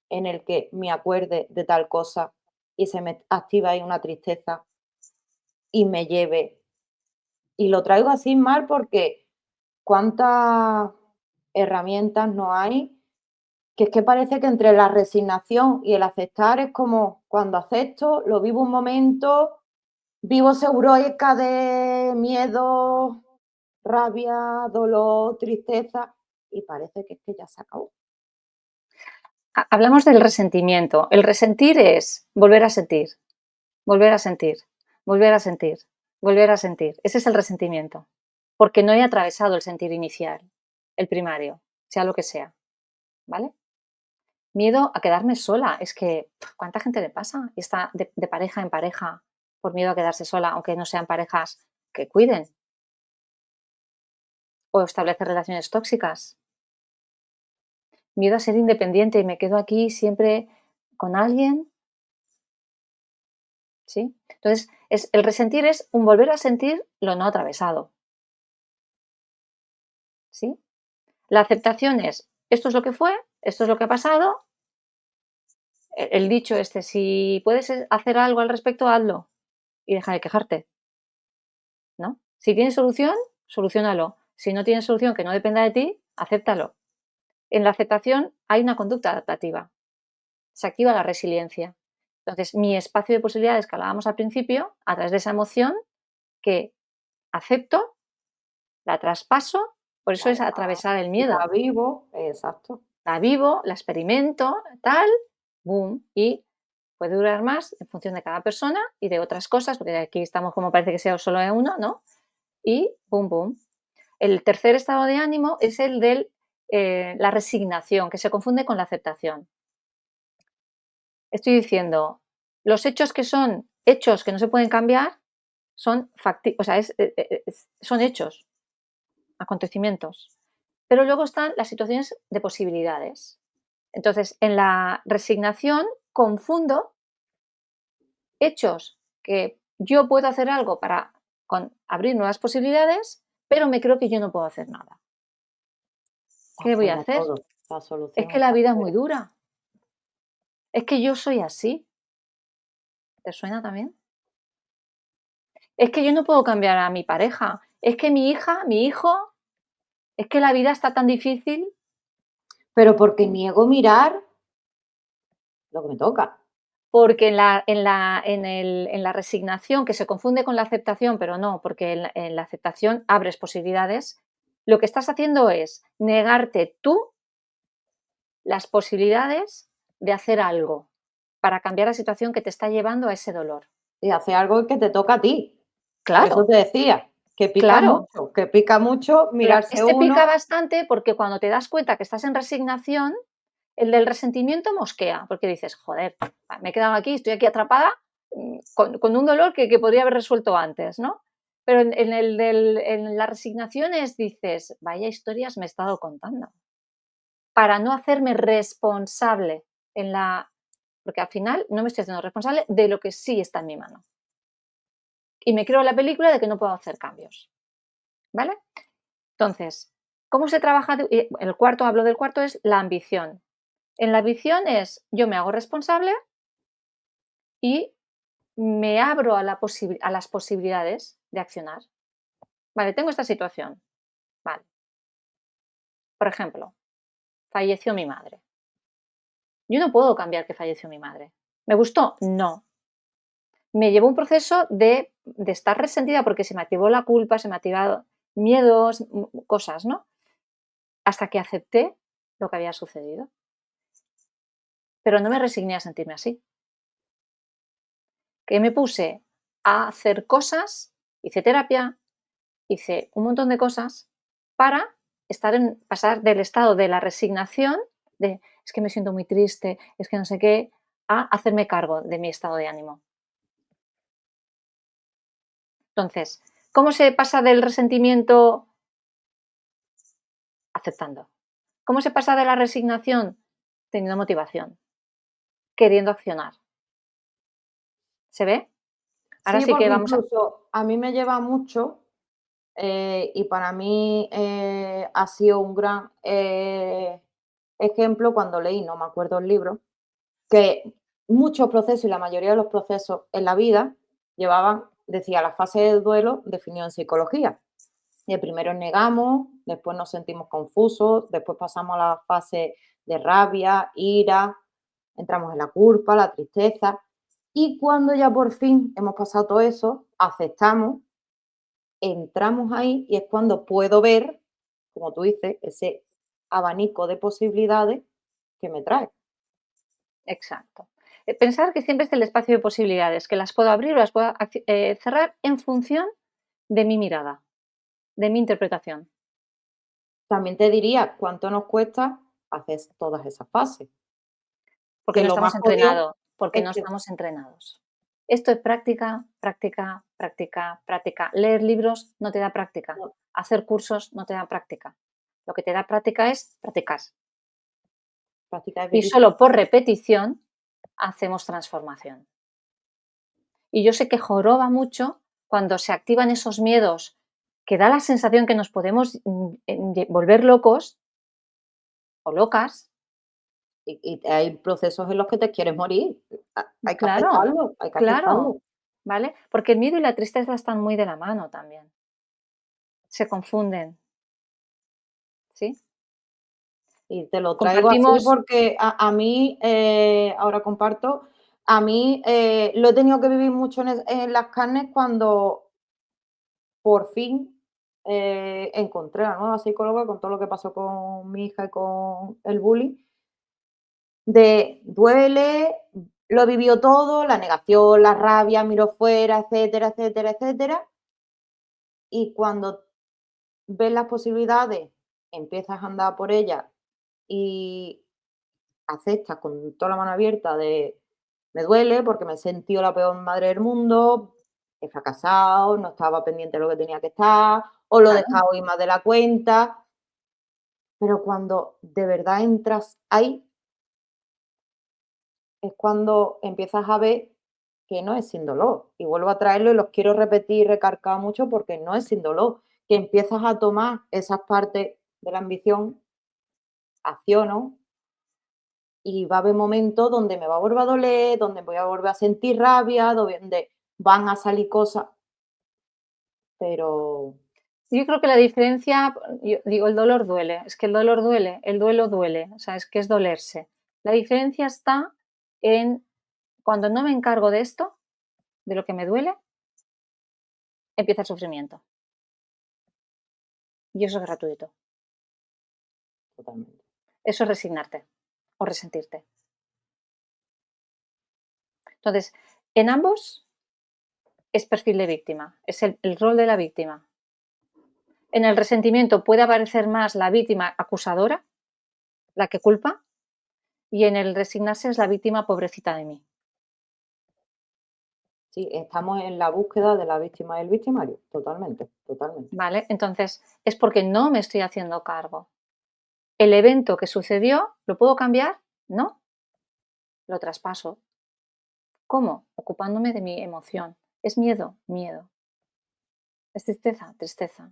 en el que me acuerde de tal cosa y se me activa ahí una tristeza y me lleve. Y lo traigo así mal porque cuántas herramientas no hay, que es que parece que entre la resignación y el aceptar es como cuando acepto, lo vivo un momento, vivo esa eufórica de miedo, rabia, dolor, tristeza, y parece que es que ya se acabó. Hablamos del resentimiento. El resentir es volver a sentir, volver a sentir, volver a sentir, volver a sentir. Ese es el resentimiento, porque no he atravesado el sentir inicial, el primario, sea lo que sea, ¿vale? Miedo a quedarme sola. Es que, ¿cuánta gente le pasa? Y está de pareja en pareja por miedo a quedarse sola, aunque no sean parejas que cuiden o establecer relaciones tóxicas. Miedo a ser independiente y me quedo aquí siempre con alguien, ¿sí? Entonces, el resentir es un volver a sentir lo no atravesado, ¿sí? La aceptación es, esto es lo que fue, esto es lo que ha pasado, el dicho este, si puedes hacer algo al respecto, hazlo y deja de quejarte, ¿no? Si tienes solución, soluciónalo. Si no tienes solución que no dependa de ti, acéptalo. En la aceptación hay una conducta adaptativa, se activa la resiliencia. Entonces, mi espacio de posibilidades que hablábamos al principio, a través de esa emoción que acepto, la traspaso, por eso es atravesar el La miedo. vivo, exacto. La vivo, la experimento, tal, boom, y puede durar más en función de cada persona y de otras cosas, porque aquí estamos como parece que sea solo de uno, ¿no? Y boom, boom. El tercer estado de ánimo es el de la resignación, que se confunde con la aceptación. Estoy diciendo, los hechos que son hechos que no se pueden cambiar son o sea, son hechos, acontecimientos. Pero luego están las situaciones de posibilidades. Entonces, en la resignación confundo hechos que yo puedo hacer algo para abrir nuevas posibilidades, pero me creo que yo no puedo hacer nada. Está ¿Qué voy a fuera hacer? todo, la Es solución que la está vida es muy fuera. dura. Es que yo soy así. ¿Te suena también? Es que yo no puedo cambiar a mi pareja. Es que mi hija, mi hijo, es que la vida está tan difícil. Pero porque niego mirar lo que me toca. Porque en la resignación, que se confunde con la aceptación, pero no, porque en la aceptación abres posibilidades, lo que estás haciendo es negarte tú las posibilidades de hacer algo para cambiar la situación que te está llevando a ese dolor. Y hacer algo que te toca a ti. Por eso Claro, te decía, claro. que pica mucho mirarse Este pica uno. bastante porque cuando te das cuenta que estás en resignación, el del resentimiento mosquea, porque dices, joder, me he quedado aquí, estoy aquí atrapada con un dolor que podría haber resuelto antes, ¿no? Pero en la resignación dices, vaya historias me he estado contando, para no hacerme responsable porque al final no me estoy haciendo responsable de lo que sí está en mi mano. Y me creo la película de que no puedo hacer cambios, ¿vale? Entonces, ¿cómo se trabaja? El cuarto, hablo del cuarto, es la ambición. En la ambición es yo me hago responsable y me abro a las posibilidades de accionar. Vale, tengo esta situación. Vale. Por ejemplo, falleció mi madre. Yo no puedo cambiar que falleció mi madre. ¿Me gustó? No. Me llevó un proceso de estar resentida porque se me activó la culpa, se me activaron miedos, cosas, ¿no? Hasta que acepté lo que había sucedido. Pero no me resigné a sentirme así. ¿Qué me puse? a hacer cosas, hice terapia, hice un montón de cosas para pasar del estado de la resignación, de es que me siento muy triste, es que no sé qué, a hacerme cargo de mi estado de ánimo. Entonces, ¿cómo se pasa del resentimiento? Aceptando. ¿Cómo se pasa de la resignación? Teniendo motivación, queriendo accionar. ¿Se ve? Ahora Sí, sí que porque vamos a... incluso a mí me lleva mucho, y para mí ha sido un gran ejemplo cuando leí, no me acuerdo el libro, que muchos procesos y la mayoría de los procesos en la vida llevaban, decía, la fase del duelo definido en psicología. Y el primero negamos, después nos sentimos confusos, después pasamos a la fase de rabia, ira, entramos en la culpa, la tristeza. Y cuando ya por fin hemos pasado todo eso, aceptamos, entramos ahí y es cuando puedo ver, como tú dices, ese abanico de posibilidades que me trae. Exacto. Pensar que siempre es el espacio de posibilidades, que las puedo abrir o las puedo cerrar en función de mi mirada, de mi interpretación. También te diría cuánto nos cuesta hacer todas esas fases, Porque que no lo más estamos jodido entrenados, porque es no que estamos entrenados. Esto es práctica, práctica, práctica, práctica. Leer libros no te da práctica. no, Hacer cursos no te da práctica. Lo que te da práctica es practicar. practicar es Y vivir. solo por repetición hacemos transformación. Y yo sé que joroba mucho cuando se activan esos miedos que da la sensación que nos podemos volver locos o locas. Y hay procesos en los que te quieres morir. Hay que Claro, aceptarlo, hay que claro, aceptarlo. ¿vale? Porque el miedo y la tristeza están muy de la mano también. Se confunden, ¿sí? Y te lo traigo así Compartimos, porque a mí, ahora comparto, a mí, lo he tenido que vivir mucho en las carnes cuando por fin, encontré a la nueva psicóloga con todo lo que pasó con mi hija y con el bullying, de duele, lo vivió todo, la negación, la rabia, miro fuera, etcétera, etcétera, etcétera. Y cuando ves las posibilidades, empiezas a andar por ellas y aceptas con toda la mano abierta de me duele porque me he sentido la peor madre del mundo, he fracasado, no estaba pendiente de lo que tenía que estar, o lo he claro, dejado ir más de la cuenta, pero cuando de verdad entras ahí, es cuando empiezas a ver que no es sin dolor. Y vuelvo a traerlo y los quiero repetir y recargar mucho porque no es sin dolor, que empiezas a tomar esas partes de la ambición, acciono, y va a haber momentos donde me va a volver a doler, donde voy a volver a sentir rabia, donde van a salir cosas, pero yo creo que la diferencia, yo digo, el dolor duele, es que el dolor duele, el duelo duele, o sea, es que es dolerse. La diferencia está en cuando no me encargo de esto, de lo que me duele, empieza el sufrimiento. Y eso es gratuito. totalmente. Eso es resignarte o resentirte. Entonces, en ambos es perfil de víctima, es el rol de la víctima. En el resentimiento puede aparecer más la víctima acusadora, la que culpa, y en el resignarse es la víctima pobrecita de mí. Sí, estamos en la búsqueda de la víctima y el victimario, totalmente, totalmente. ¿Vale? Entonces, es porque no me estoy haciendo cargo. ¿El evento que sucedió lo puedo cambiar? No, lo traspaso. ¿Cómo? Ocupándome de mi emoción. ¿Es miedo? Miedo. ¿Es tristeza? Tristeza.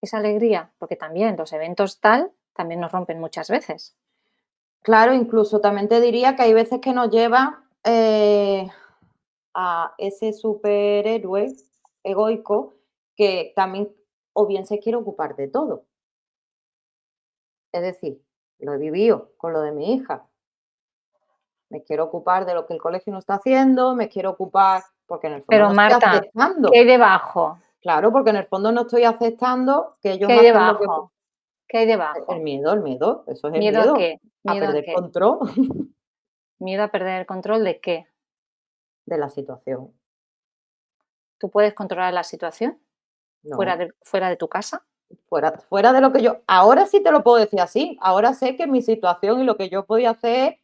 ¿Es alegría? Porque también los eventos tal también nos rompen muchas veces. Claro, incluso también te diría que hay veces que nos lleva a ese superhéroe egoico que también o bien se quiere ocupar de todo. Es decir, lo he vivido con lo de mi hija. Me quiero ocupar de lo que el colegio no está haciendo, me quiero ocupar porque en el fondo Pero no estoy Marta, ¿qué aceptando. hay debajo? Claro, porque en el fondo no estoy aceptando que ellos ¿Qué hay hacen lo que debajo? ¿Qué hay el debajo? miedo, el miedo, eso es el ¿Miedo a miedo, qué? a ¿Miedo a perder qué? control ¿Miedo a perder el control de qué? de la situación. ¿Tú puedes controlar la situación No, fuera de tu casa? fuera de lo que yo ahora sí te lo puedo decir así, ahora sé que mi situación y lo que yo podía hacer es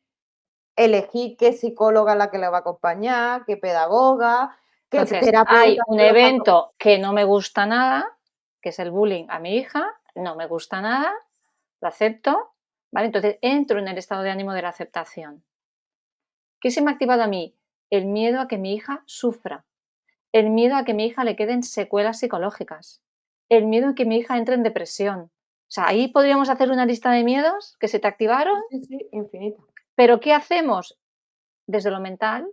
elegir qué psicóloga es la que le va a acompañar, qué pedagoga, qué Entonces, hay terapeuta un se lo va a evento que no me gusta nada, que es el bullying a mi hija, no me gusta nada, lo acepto, ¿vale? Entonces, entro en el estado de ánimo de la aceptación. ¿Qué se me ha activado a mí? El miedo a que mi hija sufra, el miedo a que mi hija le queden secuelas psicológicas, el miedo a que mi hija entre en depresión. O sea, ahí podríamos hacer una lista de miedos que se te activaron, sí, sí, sí, infinita. pero ¿qué hacemos? Desde lo mental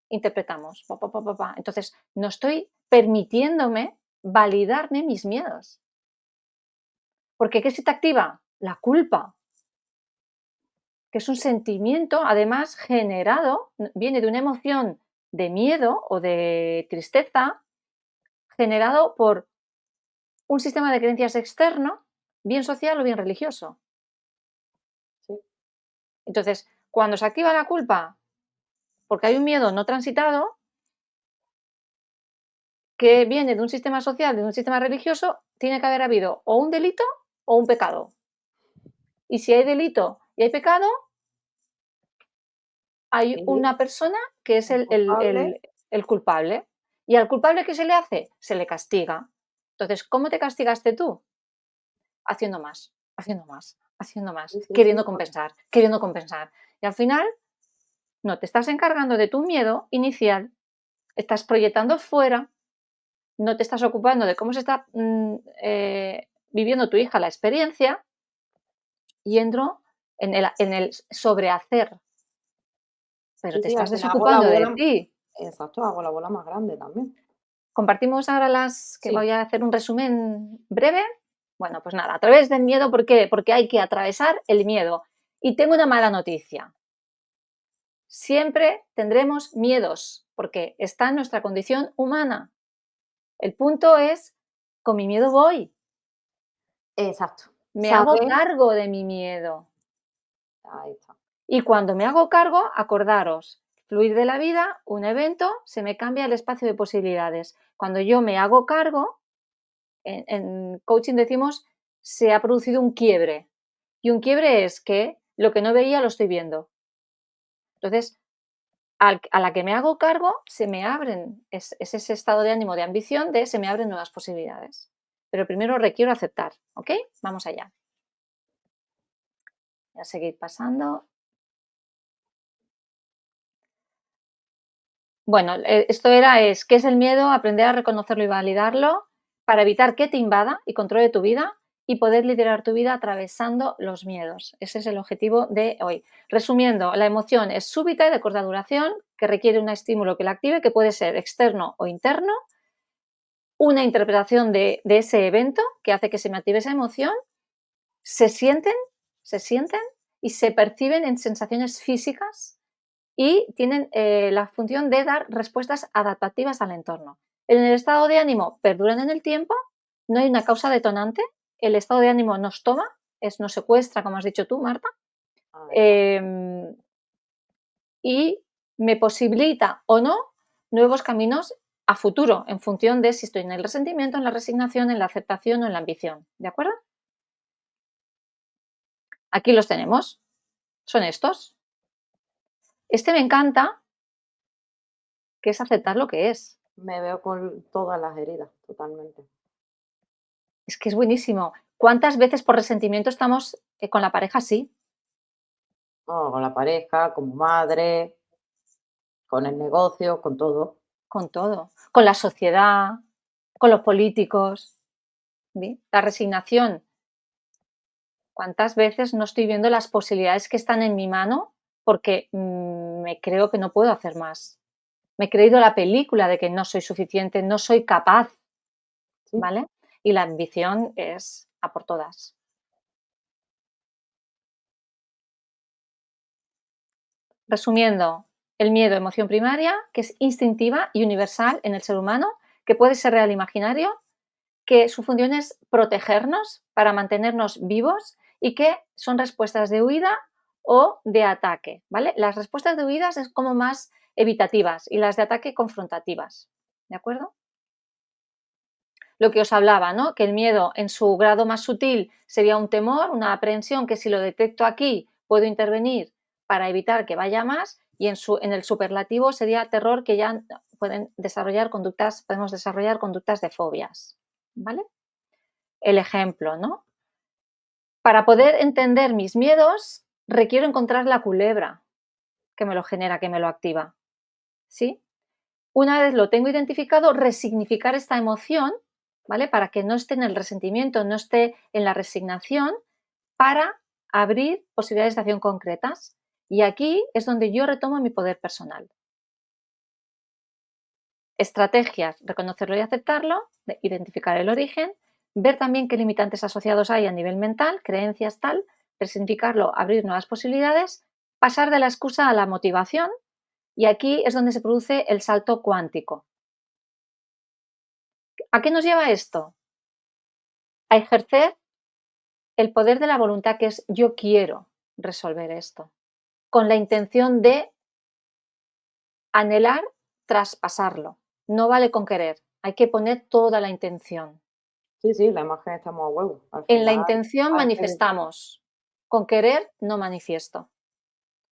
interpretamos. Pa, pa, pa, pa, pa. Entonces, no estoy permitiéndome validarme mis miedos. Porque ¿qué se te activa? La culpa, que es un sentimiento, además, generado, viene de una emoción de miedo o de tristeza, generado por un sistema de creencias externo, bien social o bien religioso. Sí, Entonces, cuando se activa la culpa, porque hay un miedo no transitado, que viene de un sistema social, de un sistema religioso, tiene que haber habido o un delito o un pecado. Y si hay delito y hay pecado, hay sí, una persona que es un culpable, el culpable. ¿Y al culpable qué se le hace? Se le castiga. Entonces, ¿cómo te castigaste tú? Haciendo más, haciendo más, haciendo más, sí, sí, sí, queriendo compensar. Y al final, no te estás encargando de tu miedo inicial, estás proyectando fuera, no te estás ocupando de cómo se está viviendo tu hija la experiencia y entro en el sobrehacer, pero sí, te sí, al estás final hago la desocupando de bola ti. exacto, hago la bola más grande también. Compartimos ahora que Sí, voy a hacer un resumen breve. Bueno, pues nada, a través del miedo, ¿por qué? Porque hay que atravesar el miedo. Y tengo una mala noticia. Siempre tendremos miedos, porque está en nuestra condición humana. El punto es, con mi miedo voy, exacto. me hago Saber cargo de mi miedo. ahí está. Y cuando me hago cargo, acordaros, fluir de la vida, un evento, se me cambia el espacio de posibilidades. Cuando yo me hago cargo, en coaching decimos, se ha producido un quiebre. Y un quiebre es que lo que no veía lo estoy viendo. Entonces, a la que me hago cargo, se me abren, es ese estado de ánimo de ambición de se me abren nuevas posibilidades. Pero primero requiero aceptar, ¿ok? Vamos allá. Voy a seguir pasando. Bueno, ¿qué es el miedo? Aprender a reconocerlo y validarlo para evitar que te invada y controle tu vida y poder liderar tu vida atravesando los miedos. Ese es el objetivo de hoy. Resumiendo, la emoción es súbita y de corta duración, que requiere un estímulo que la active, que puede ser externo o interno, una interpretación de ese evento que hace que se me active esa emoción, se sienten, se sienten y se perciben en sensaciones físicas y tienen la función de dar respuestas adaptativas al entorno. En el estado de ánimo perduran en el tiempo, no hay una causa detonante, el estado de ánimo nos toma, nos secuestra, como has dicho tú, Marta, Ahí está. em, y me posibilita o no nuevos caminos a futuro, en función de si estoy en el resentimiento, en la resignación, en la aceptación o en la ambición. ¿De acuerdo? Aquí los tenemos. Son estos. Este me encanta, que es aceptar lo que es. Me veo con todas las heridas, totalmente. Es que es buenísimo. ¿Cuántas veces por resentimiento estamos con la pareja así? No, con la pareja, como madre, con el negocio, con todo. Con todo. Con la sociedad, con los políticos. ¿Sí? La resignación. ¿Cuántas veces no estoy viendo las posibilidades que están en mi mano porque me creo que no puedo hacer más? Me he creído la película de que no soy suficiente, no soy capaz, Sí, ¿vale? Y la ambición es a por todas. Resumiendo, el miedo, emoción primaria, que es instintiva y universal en el ser humano, que puede ser real e imaginario, que su función es protegernos para mantenernos vivos y que son respuestas de huida o de ataque, ¿vale? Las respuestas de huida es como más evitativas y las de ataque confrontativas, ¿de acuerdo? lo que os hablaba, ¿no? Que el miedo en su grado más sutil sería un temor, una aprensión que si lo detecto aquí puedo intervenir para evitar que vaya más, y en el superlativo sería terror, que ya podemos desarrollar conductas de fobias, ¿vale? El ejemplo, ¿no? Para poder entender mis miedos, requiero encontrar la culebra que me lo genera, que me lo activa, ¿sí? Una vez lo tengo identificado, resignificar esta emoción, ¿vale? Para que no esté en el resentimiento, no esté en la resignación, para abrir posibilidades de acción concretas. Y aquí es donde yo retomo mi poder personal. Estrategias: reconocerlo y aceptarlo, identificar el origen, ver también qué limitantes asociados hay a nivel mental, creencias tal, resignificarlo, abrir nuevas posibilidades, pasar de la excusa a la motivación, y aquí es donde se produce el salto cuántico. ¿A qué nos lleva esto? A ejercer el poder de la voluntad, que es yo quiero resolver esto, con la intención de anhelar traspasarlo. No vale con querer, hay que poner toda la intención. Sí, sí, la imagen está muy a huevo. Al En la final intención hay que manifestamos, con querer no manifiesto.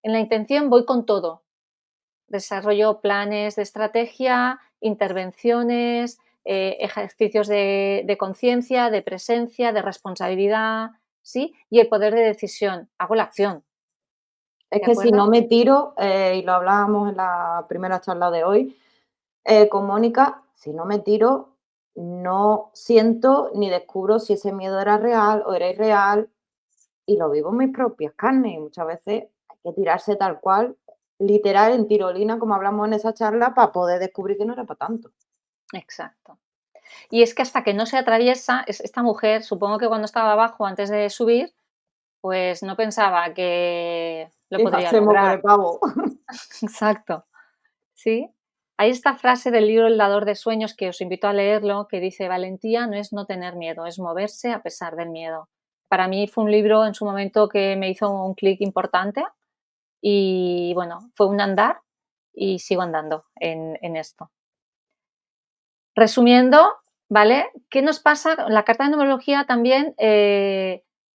En la intención voy con todo. Desarrollo planes de estrategia, intervenciones, ejercicios de conciencia, de presencia, de responsabilidad, ¿sí? Y el poder de decisión. Hago la acción, es ¿de que si acuerdo? no me tiro, y lo hablábamos en la primera charla de hoy, con Mónica, si no me tiro, no siento ni descubro si ese miedo era real o era irreal, y lo vivo en mis propias carnes, y muchas veces hay que tirarse tal cual, literal, en tirolina, como hablamos en esa charla, para poder descubrir que no era para tanto. Exacto. Y es que hasta que no se atraviesa, esta mujer, supongo que cuando estaba abajo, antes de subir, pues no pensaba que lo Iba a podría ser moco lograr. de pavo. Exacto. Sí. Hay esta frase del libro El dador de sueños, que os invito a leerlo, que dice: valentía no es no tener miedo, es moverse a pesar del miedo. Para mí fue un libro en su momento que me hizo un clic importante y bueno, fue un andar y sigo andando en esto. Resumiendo, ¿vale? ¿Qué nos pasa? La carta de numerología también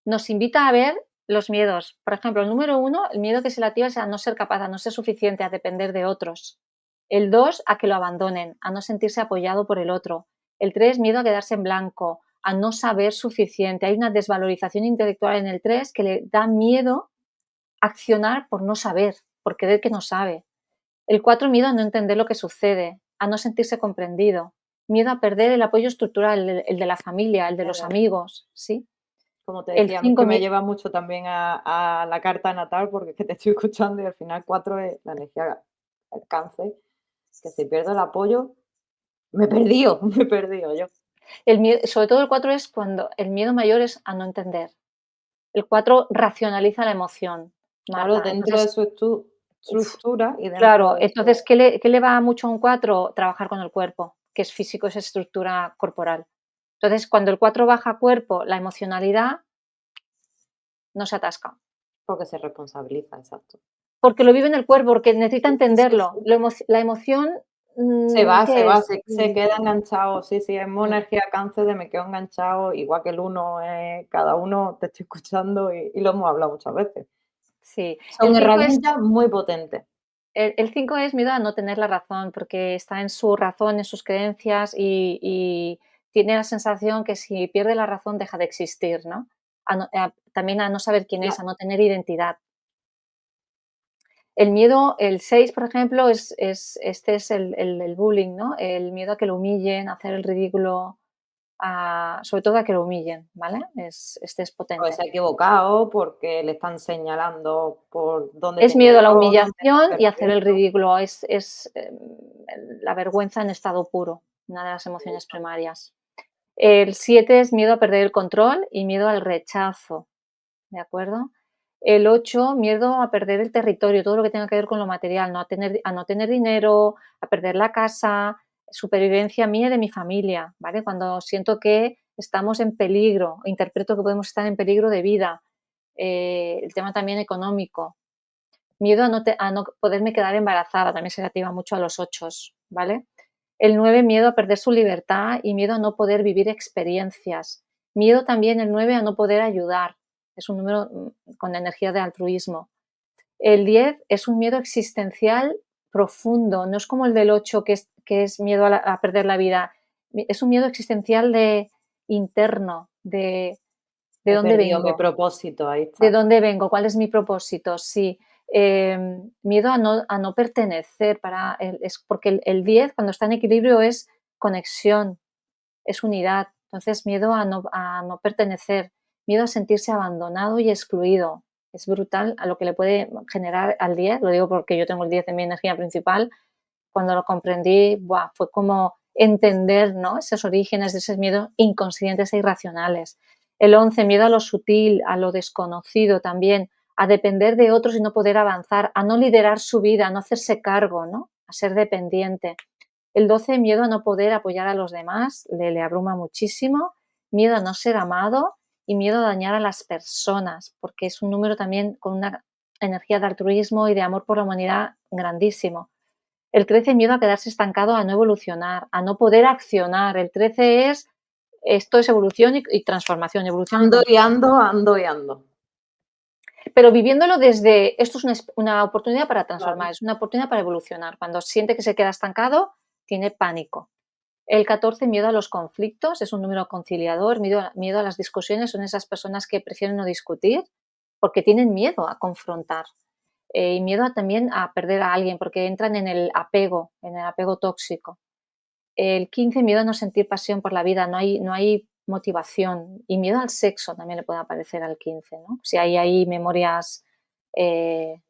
nos invita a ver los miedos. Por ejemplo, el número uno, el miedo que se le activa es a no ser capaz, a no ser suficiente, a depender de otros. El 2, a que lo abandonen, a no sentirse apoyado por el otro. El 3, miedo a quedarse en blanco, a no saber suficiente. Hay una desvalorización intelectual en el 3 que le da miedo accionar por no saber, por creer que no sabe. El 4, miedo a no entender lo que sucede, a no sentirse comprendido, miedo a perder el apoyo estructural, el de la familia, el de los Claro. amigos, ¿sí? Como te El decía, a mí es 5, que me lleva mucho también a la carta natal, porque es que te estoy escuchando y al final 4 es la energía el cáncer, que si pierdo el apoyo, me he perdido, me he perdido yo. sobre todo el 4 es cuando el miedo mayor es a no entender. El 4 racionaliza la emoción, Claro, Marta. dentro de Entonces, su uf, estructura y dentro claro, de entonces, su ¿qué le va mucho a un 4? Trabajar con el cuerpo, que es físico, es estructura corporal. Entonces, cuando el 4 baja a cuerpo, la emocionalidad no se atasca. porque se responsabiliza, exacto. Porque lo vive en el cuerpo, porque necesita Sí, sí, sí, entenderlo. sí. La emoción, Se va, se ¿qué va, es? se queda enganchado. Sí, sí, es mi energía cáncer de me quedo enganchado, igual que el uno, cada uno te estoy escuchando y lo hemos hablado muchas veces. Sí. Son herramientas muy potentes. El 5 es miedo a no tener la razón, porque está en su razón, en sus creencias y tiene la sensación que si pierde la razón deja de existir, ¿no? También a no saber quién es, a Claro, no tener identidad. El miedo, el 6, por ejemplo, este es el bullying, ¿no? El miedo a que lo humillen, a hacer el ridículo, sobre todo a que lo humillen, ¿vale? Este es porque potente. se ha equivocado, porque le están señalando por dónde Es tiene miedo a la error, dónde no humillación hacer y hacer el esto. ridículo, la vergüenza en estado puro, una de las emociones primarias. El 7 es miedo a perder el control y miedo al rechazo, ¿de acuerdo? El 8, miedo a perder el territorio, todo lo que tenga que ver con lo material, a no tener dinero, a perder la casa, supervivencia mía y de mi familia, ¿vale? Cuando siento que estamos en peligro, interpreto que podemos estar en peligro de vida. El tema también económico. Miedo a no poderme quedar embarazada, también se le activa mucho a los 8, ¿vale? El 9, miedo a perder su libertad y miedo a no poder vivir experiencias. Miedo también el 9 a no poder ayudar. Es un número con energía de altruismo. El 10 es un miedo existencial profundo, no es como el del 8 que es miedo a perder la vida. Es un miedo existencial interno, de He dónde perdido mi vengo. propósito, ahí ¿De está. dónde vengo? ¿Cuál es mi propósito? Sí, miedo a no pertenecer es porque el 10 cuando está en equilibrio es conexión, es unidad. Entonces, miedo a no pertenecer, miedo a sentirse abandonado y excluido. Es brutal a lo que le puede generar al 10, lo digo porque yo tengo el 10 en mi energía principal. Cuando lo comprendí, ¡buah!, fue como entender, ¿no?, esos orígenes de esos miedos inconscientes e irracionales. El 11, miedo a lo sutil, a lo desconocido también, a depender de otros y no poder avanzar, a no liderar su vida, a no hacerse cargo, ¿no?, a ser dependiente. El 12, miedo a no poder apoyar a los demás, le abruma muchísimo, miedo a no ser amado y miedo a dañar a las personas, porque es un número también con una energía de altruismo y de amor por la humanidad grandísimo. El 13, miedo a quedarse estancado, a no evolucionar, a no poder accionar. El 13 esto es evolución y transformación, evolución y Ando y transformación. ando, ando y ando. Pero viviéndolo desde, esto es una oportunidad para Claro. transformar, es una oportunidad para evolucionar. Cuando siente que se queda estancado, tiene pánico. El 14, miedo a los conflictos, es un número conciliador, miedo a las discusiones, son esas personas que prefieren no discutir porque tienen miedo a confrontar. Y miedo también a perder a alguien porque entran en el apego tóxico. El 15, miedo a no sentir pasión por la vida, no hay motivación. Y miedo al sexo también le puede aparecer al 15, ¿no? Si hay ahí memorias eh,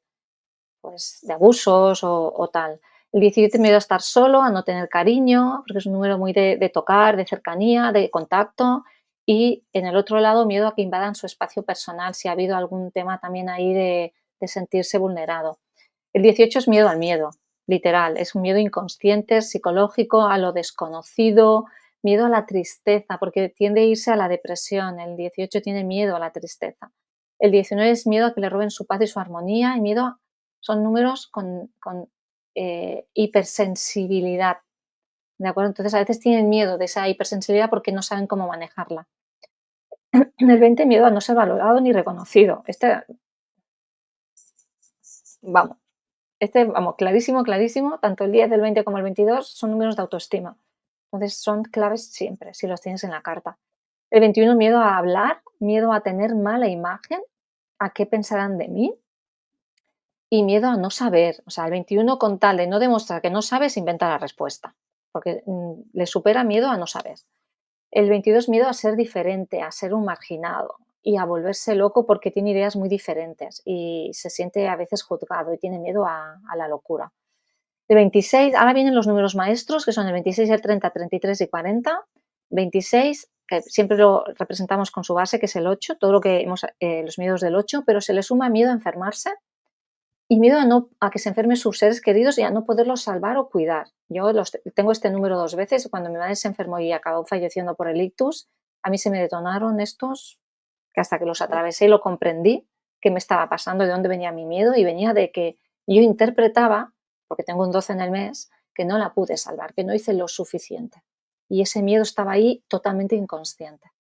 pues, de abusos o tal. El 17, miedo a estar solo, a no tener cariño, porque es un número muy de tocar, de cercanía, de contacto. Y en el otro lado, miedo a que invadan su espacio personal, si ha habido algún tema también ahí de sentirse vulnerado. El 18 es miedo al miedo, literal, es un miedo inconsciente, psicológico, a lo desconocido, miedo a la tristeza, porque tiende a irse a la depresión. El 18 tiene miedo a la tristeza. El 19 es miedo a que le roben su paz y su armonía, y son números con hipersensibilidad, ¿de acuerdo? Entonces, a veces tienen miedo de esa hipersensibilidad porque no saben cómo manejarla. El 20, miedo a no ser valorado ni reconocido. Vamos, vamos, clarísimo, clarísimo, tanto el 10, el 20 como el 22 son números de autoestima. Entonces son claves siempre, si los tienes en la carta. El 21, miedo a hablar, miedo a tener mala imagen, a qué pensarán de mí y miedo a no saber. O sea, el 21 con tal de no demostrar que no sabes, inventa la respuesta, porque le supera miedo a no saber. El 22, miedo a ser diferente, a ser un marginado y a volverse loco porque tiene ideas muy diferentes y se siente a veces juzgado y tiene miedo a la locura. El 26, ahora vienen los números maestros, que son el 26, el 30, 33 y 40. 26, que siempre lo representamos con su base, que es el 8, todo lo que los miedos del 8, pero se le suma miedo a enfermarse y miedo a que se enfermen sus seres queridos y a no poderlos salvar o cuidar. Yo tengo este número 2 veces. Cuando mi madre se enfermó y acabó falleciendo por el ictus, a mí se me detonaron estos, que hasta que los atravesé y lo comprendí, qué me estaba pasando, de dónde venía mi miedo, y venía de que yo interpretaba, porque tengo un 12 en el mes, que no la pude salvar, que no hice lo suficiente. Y ese miedo estaba ahí totalmente inconsciente.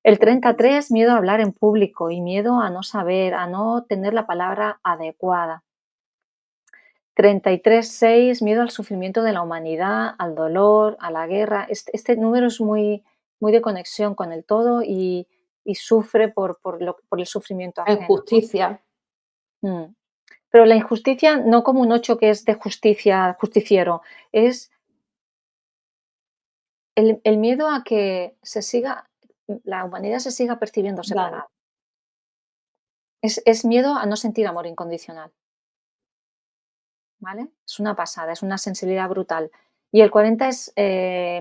El 33, miedo a hablar en público y miedo a no saber, a no tener la palabra adecuada. 33,6, miedo al sufrimiento de la humanidad, al dolor, a la guerra. Este número es muy de conexión con el todo y sufre por el sufrimiento En ajeno, justicia. ¿no? Pero la injusticia no como un 8 que es de justicia, justiciero, es el miedo a que la humanidad se siga percibiendo Dale. separada. Es miedo a no sentir amor incondicional, ¿vale? Es una pasada, es una sensibilidad brutal. Y el 40 es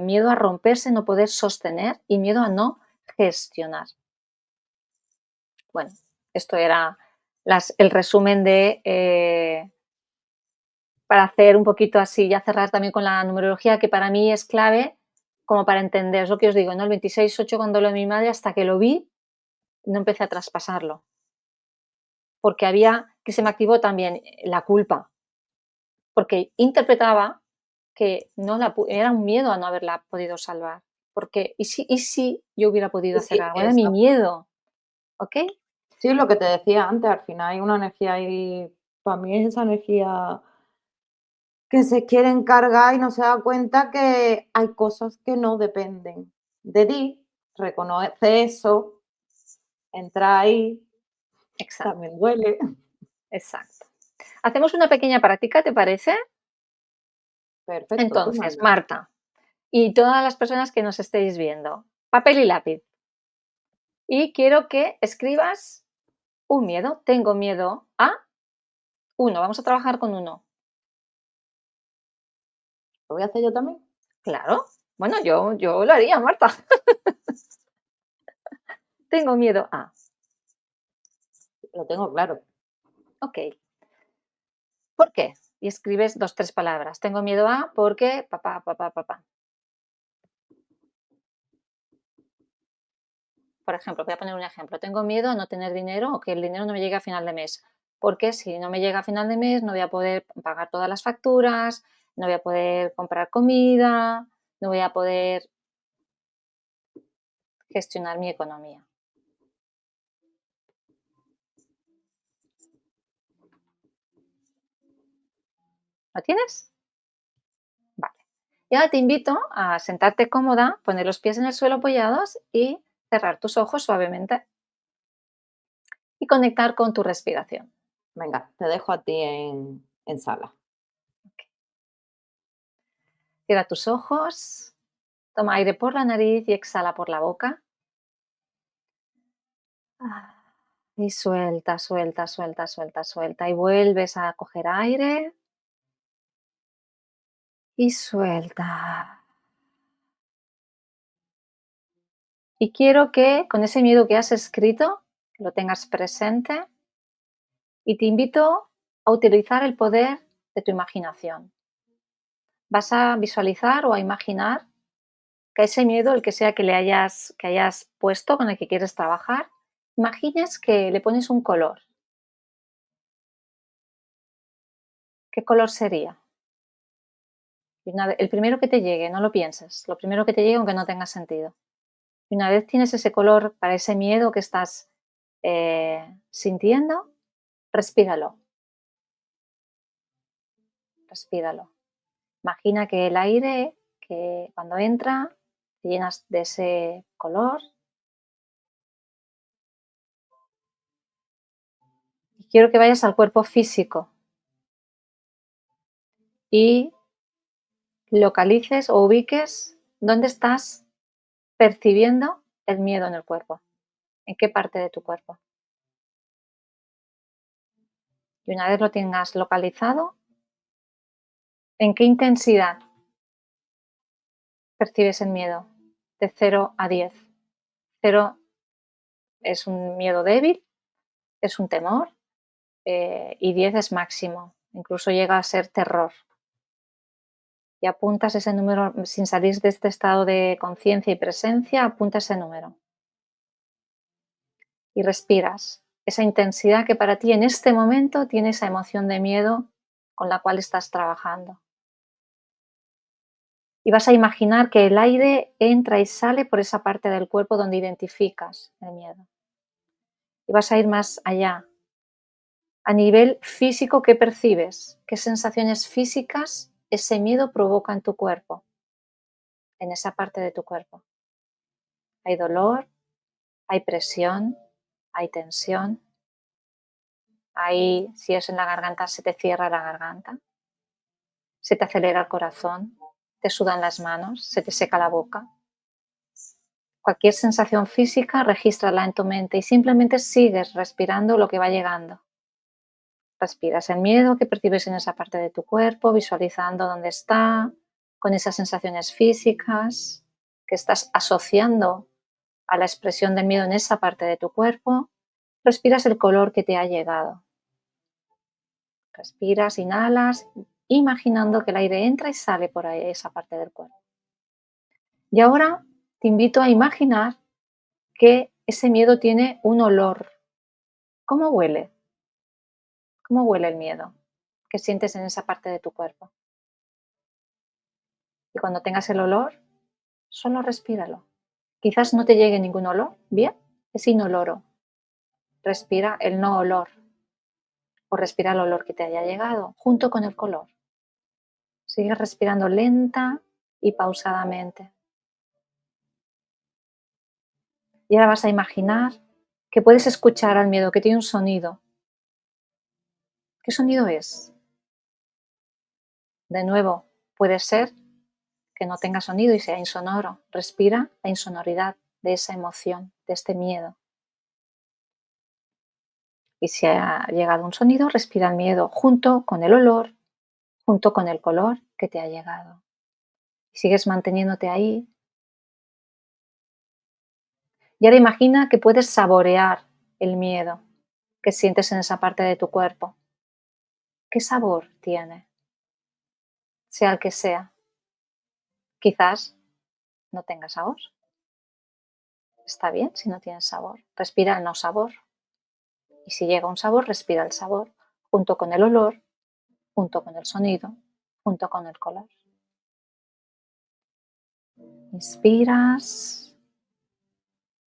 miedo a romperse, no poder sostener y miedo a no gestionar. Bueno, esto era el resumen para hacer un poquito así, ya cerrar también con la numerología, que para mí es clave como para entender, es lo que os digo, ¿no? El 26,8 cuando lo de mi madre, hasta que lo vi, no empecé a traspasarlo, porque había que se me activó también la culpa, porque interpretaba que no era un miedo a no haberla podido salvar. Porque, ¿y si yo hubiera podido Sí, hacer sí, algo? Era mi exacto. miedo, ¿ok? Sí, lo que te decía antes, al final hay una energía ahí, para mí es esa energía que se quiere encargar y no se da cuenta que hay cosas que no dependen de ti. Reconoce eso, entra ahí, Exacto, también duele. exacto. Hacemos una pequeña práctica, ¿te parece? Perfecto, tú Entonces, mandas. Marta, y todas las personas que nos estéis viendo, papel y lápiz. Y quiero que escribas un miedo. Tengo miedo a uno. Vamos a trabajar con uno. ¿Lo voy a hacer yo también? Claro. Bueno, yo lo haría, Marta. Tengo miedo a. Lo tengo claro. Ok. ¿Por qué? Y escribes dos, tres palabras. Tengo miedo a porque papá, papá, papá. Por ejemplo, voy a poner un ejemplo. Tengo miedo a no tener dinero o que el dinero no me llegue a final de mes. Porque si no me llega a final de mes, no voy a poder pagar todas las facturas, no voy a poder comprar comida, no voy a poder gestionar mi economía. ¿Lo tienes? Vale. Y ahora te invito a sentarte cómoda, poner los pies en el suelo apoyados y cerrar tus ojos suavemente y conectar con tu respiración. Venga, te dejo a ti en sala. Cierra tus ojos, toma aire por la nariz y exhala por la boca. Ah, y suelta, suelta, suelta, suelta, suelta. Y vuelves a coger aire y suelta. Y quiero que con ese miedo que has escrito, lo tengas presente y te invito a utilizar el poder de tu imaginación. Vas a visualizar o a imaginar que ese miedo, el que sea que hayas puesto, con el que quieres trabajar, imagines que le pones un color. ¿Qué color sería? Y el primero que te llegue, no lo pienses, lo primero que te llegue aunque no tenga sentido. Y una vez tienes ese color para ese miedo que estás sintiendo, respíralo, respíralo. Imagina que el aire que cuando entra te llenas de ese color y quiero que vayas al cuerpo físico y localices o ubiques dónde estás percibiendo el miedo en el cuerpo, en qué parte de tu cuerpo. Y una vez lo tengas localizado, ¿en qué intensidad percibes el miedo? De 0 a 10. 0 es un miedo débil, es un temor, y 10 es máximo, incluso llega a ser terror. Y apuntas ese número sin salir de este estado de conciencia y presencia, apunta ese número. Y respiras esa intensidad que para ti en este momento tiene esa emoción de miedo con la cual estás trabajando. Y vas a imaginar que el aire entra y sale por esa parte del cuerpo donde identificas el miedo. Y vas a ir más allá. A nivel físico, ¿qué percibes? ¿Qué sensaciones físicas ese miedo provoca en tu cuerpo? En esa parte de tu cuerpo. ¿Hay dolor? ¿Hay presión? ¿Hay tensión? ¿Hay, si es en la garganta, se te cierra la garganta? ¿Se te acelera el corazón? ¿Te sudan las manos? ¿Se te seca la boca? Cualquier sensación física, regístrala en tu mente y simplemente sigues respirando lo que va llegando. Respiras el miedo que percibes en esa parte de tu cuerpo, visualizando dónde está, con esas sensaciones físicas que estás asociando a la expresión del miedo en esa parte de tu cuerpo. Respiras el color que te ha llegado. Respiras, inhalas, imaginando que el aire entra y sale por ahí, esa parte del cuerpo. Y ahora te invito a imaginar que ese miedo tiene un olor. ¿Cómo huele? ¿Cómo huele el miedo que sientes en esa parte de tu cuerpo? Y cuando tengas el olor, solo respíralo. Quizás no te llegue ningún olor, bien, es inoloro. Respira el no olor o respira el olor que te haya llegado junto con el color. Sigue respirando lenta y pausadamente. Y ahora vas a imaginar que puedes escuchar al miedo, que tiene un sonido. ¿Qué sonido es? De nuevo, puede ser que no tenga sonido y sea insonoro. Respira la insonoridad de esa emoción, de este miedo. Y si ha llegado un sonido, respira el miedo junto con el olor, junto con el color que te ha llegado. Y sigues manteniéndote ahí. Y ahora imagina que puedes saborear el miedo que sientes en esa parte de tu cuerpo. ¿Qué sabor tiene? Sea el que sea. Quizás no tenga sabor. Está bien si no tiene sabor. Respira el no sabor. Y si llega un sabor, respira el sabor, junto con el olor, junto con el sonido, junto con el color. Inspiras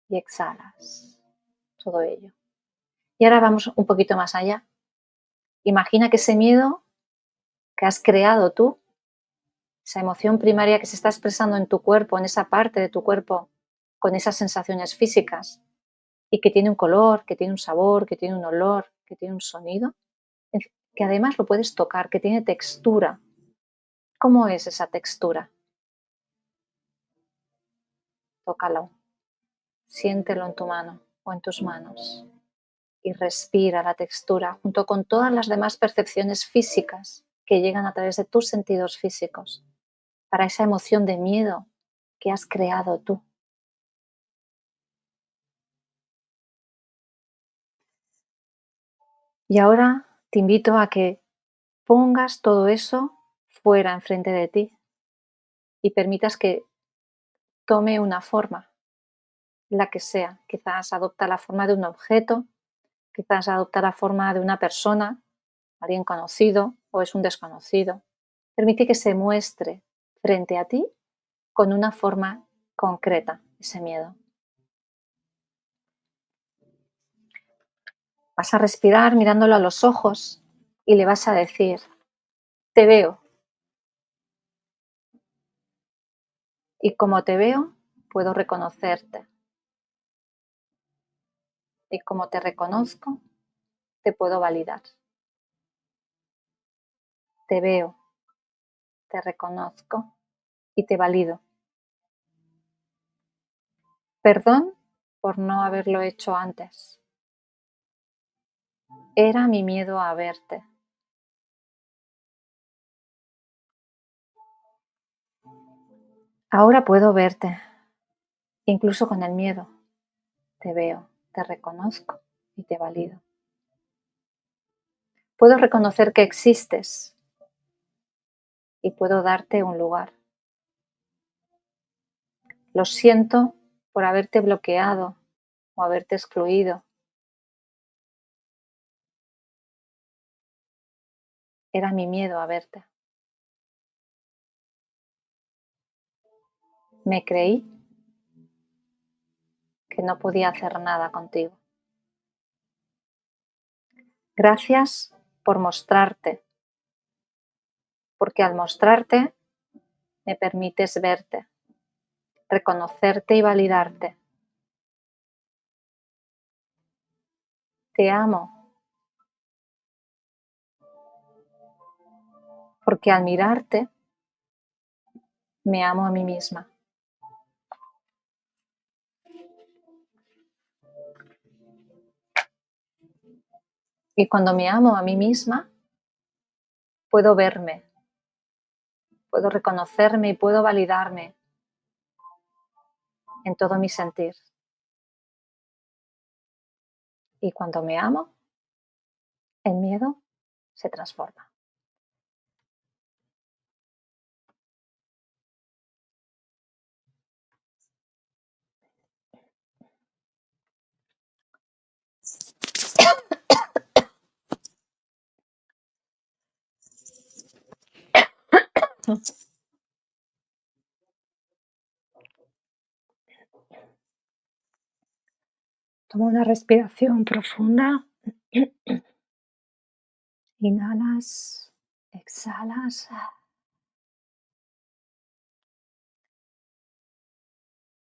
y exhalas todo ello. Y ahora vamos un poquito más allá. Imagina que ese miedo que has creado tú, esa emoción primaria que se está expresando en tu cuerpo, en esa parte de tu cuerpo, con esas sensaciones físicas, y que tiene un color, que tiene un sabor, que tiene un olor, que tiene un sonido, que además lo puedes tocar, que tiene textura. ¿Cómo es esa textura? Tócalo, siéntelo en tu mano o en tus manos y respira la textura junto con todas las demás percepciones físicas que llegan a través de tus sentidos físicos para esa emoción de miedo que has creado tú. Y ahora te invito a que pongas todo eso fuera enfrente de ti y permitas que tome una forma, la que sea. Quizás adopta la forma de un objeto, quizás adopta la forma de una persona, alguien conocido o es un desconocido. Permite que se muestre frente a ti con una forma concreta ese miedo. Vas a respirar mirándolo a los ojos y le vas a decir, te veo. Y como te veo, puedo reconocerte. Y como te reconozco, te puedo validar. Te veo, te reconozco y te valido. Perdón por no haberlo hecho antes. Era mi miedo a verte. Ahora puedo verte, incluso con el miedo. Te veo, te reconozco y te valido. Puedo reconocer que existes y puedo darte un lugar. Lo siento por haberte bloqueado o haberte excluido. Era mi miedo a verte. Me creí que no podía hacer nada contigo. Gracias por mostrarte, porque al mostrarte me permites verte, reconocerte y validarte. Te amo, porque al mirarte me amo a mí misma. Y cuando me amo a mí misma, puedo verme, puedo reconocerme y puedo validarme en todo mi sentir. Y cuando me amo, el miedo se transforma. Toma una respiración profunda. Inhalas, exhalas.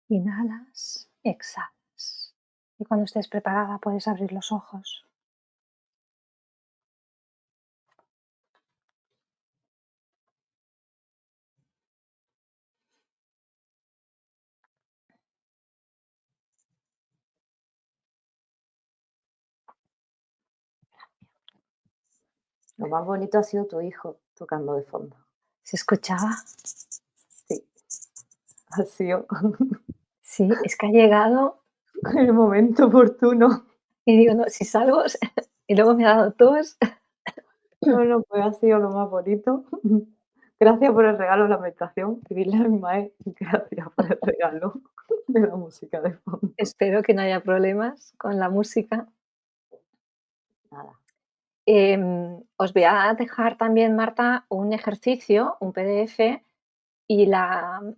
Inhalas, exhalas. Y cuando estés preparada puedes abrir los ojos. Lo más bonito ha sido tu hijo tocando de fondo. ¿Se escuchaba? Sí, ha sido Sí, es que ha llegado el momento oportuno. y digo, no, si salgo y luego me ha dado tos. No, no, pues ha sido lo más bonito. Gracias por el regalo de la meditación y dile a mi mae gracias por el regalo de la música de fondo. Espero que no haya problemas con la música. Nada, Os voy a dejar también, Marta, un ejercicio, un PDF y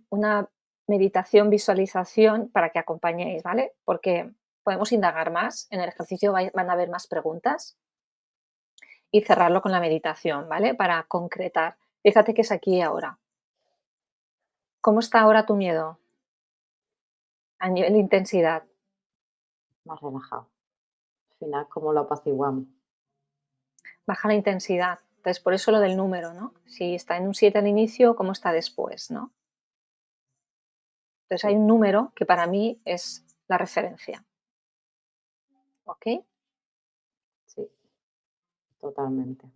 una meditación, visualización para que acompañéis, ¿vale? Porque podemos indagar más. En el ejercicio van a haber más preguntas y cerrarlo con la meditación, ¿vale? Para concretar. Fíjate que es aquí y ahora. ¿Cómo está ahora tu miedo a nivel de intensidad? más relajado. Al final, ¿cómo lo apaciguamos? Baja la intensidad. Entonces, por eso lo del número, ¿no? Si está en un 7 al inicio, ¿cómo está después, no? Entonces, hay Sí, un número que para mí es la referencia, ¿ok? sí, totalmente.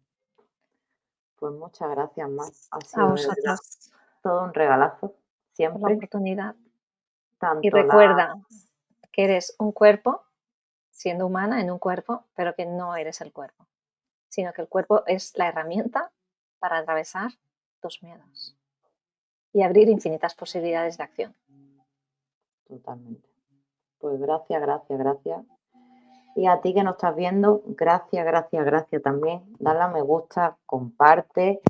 Pues muchas gracias, Mar. Ha A sido de verdad vosotros todo un regalazo, por la siempre. oportunidad. Y Tanto la recuerda que eres un cuerpo, siendo humana en un cuerpo, pero que no eres el cuerpo, sino que el cuerpo es la herramienta para atravesar tus miedos y abrir infinitas posibilidades de acción. totalmente. Pues gracias, gracias, gracias. Y a ti que nos estás viendo, gracias, gracias, gracias también. Dale a me gusta, comparte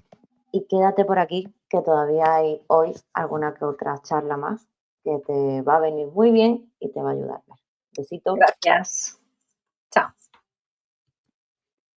y quédate por aquí, que todavía hay hoy alguna que otra charla más que te va a venir muy bien y te va a ayudar. Besitos. Gracias. Chao.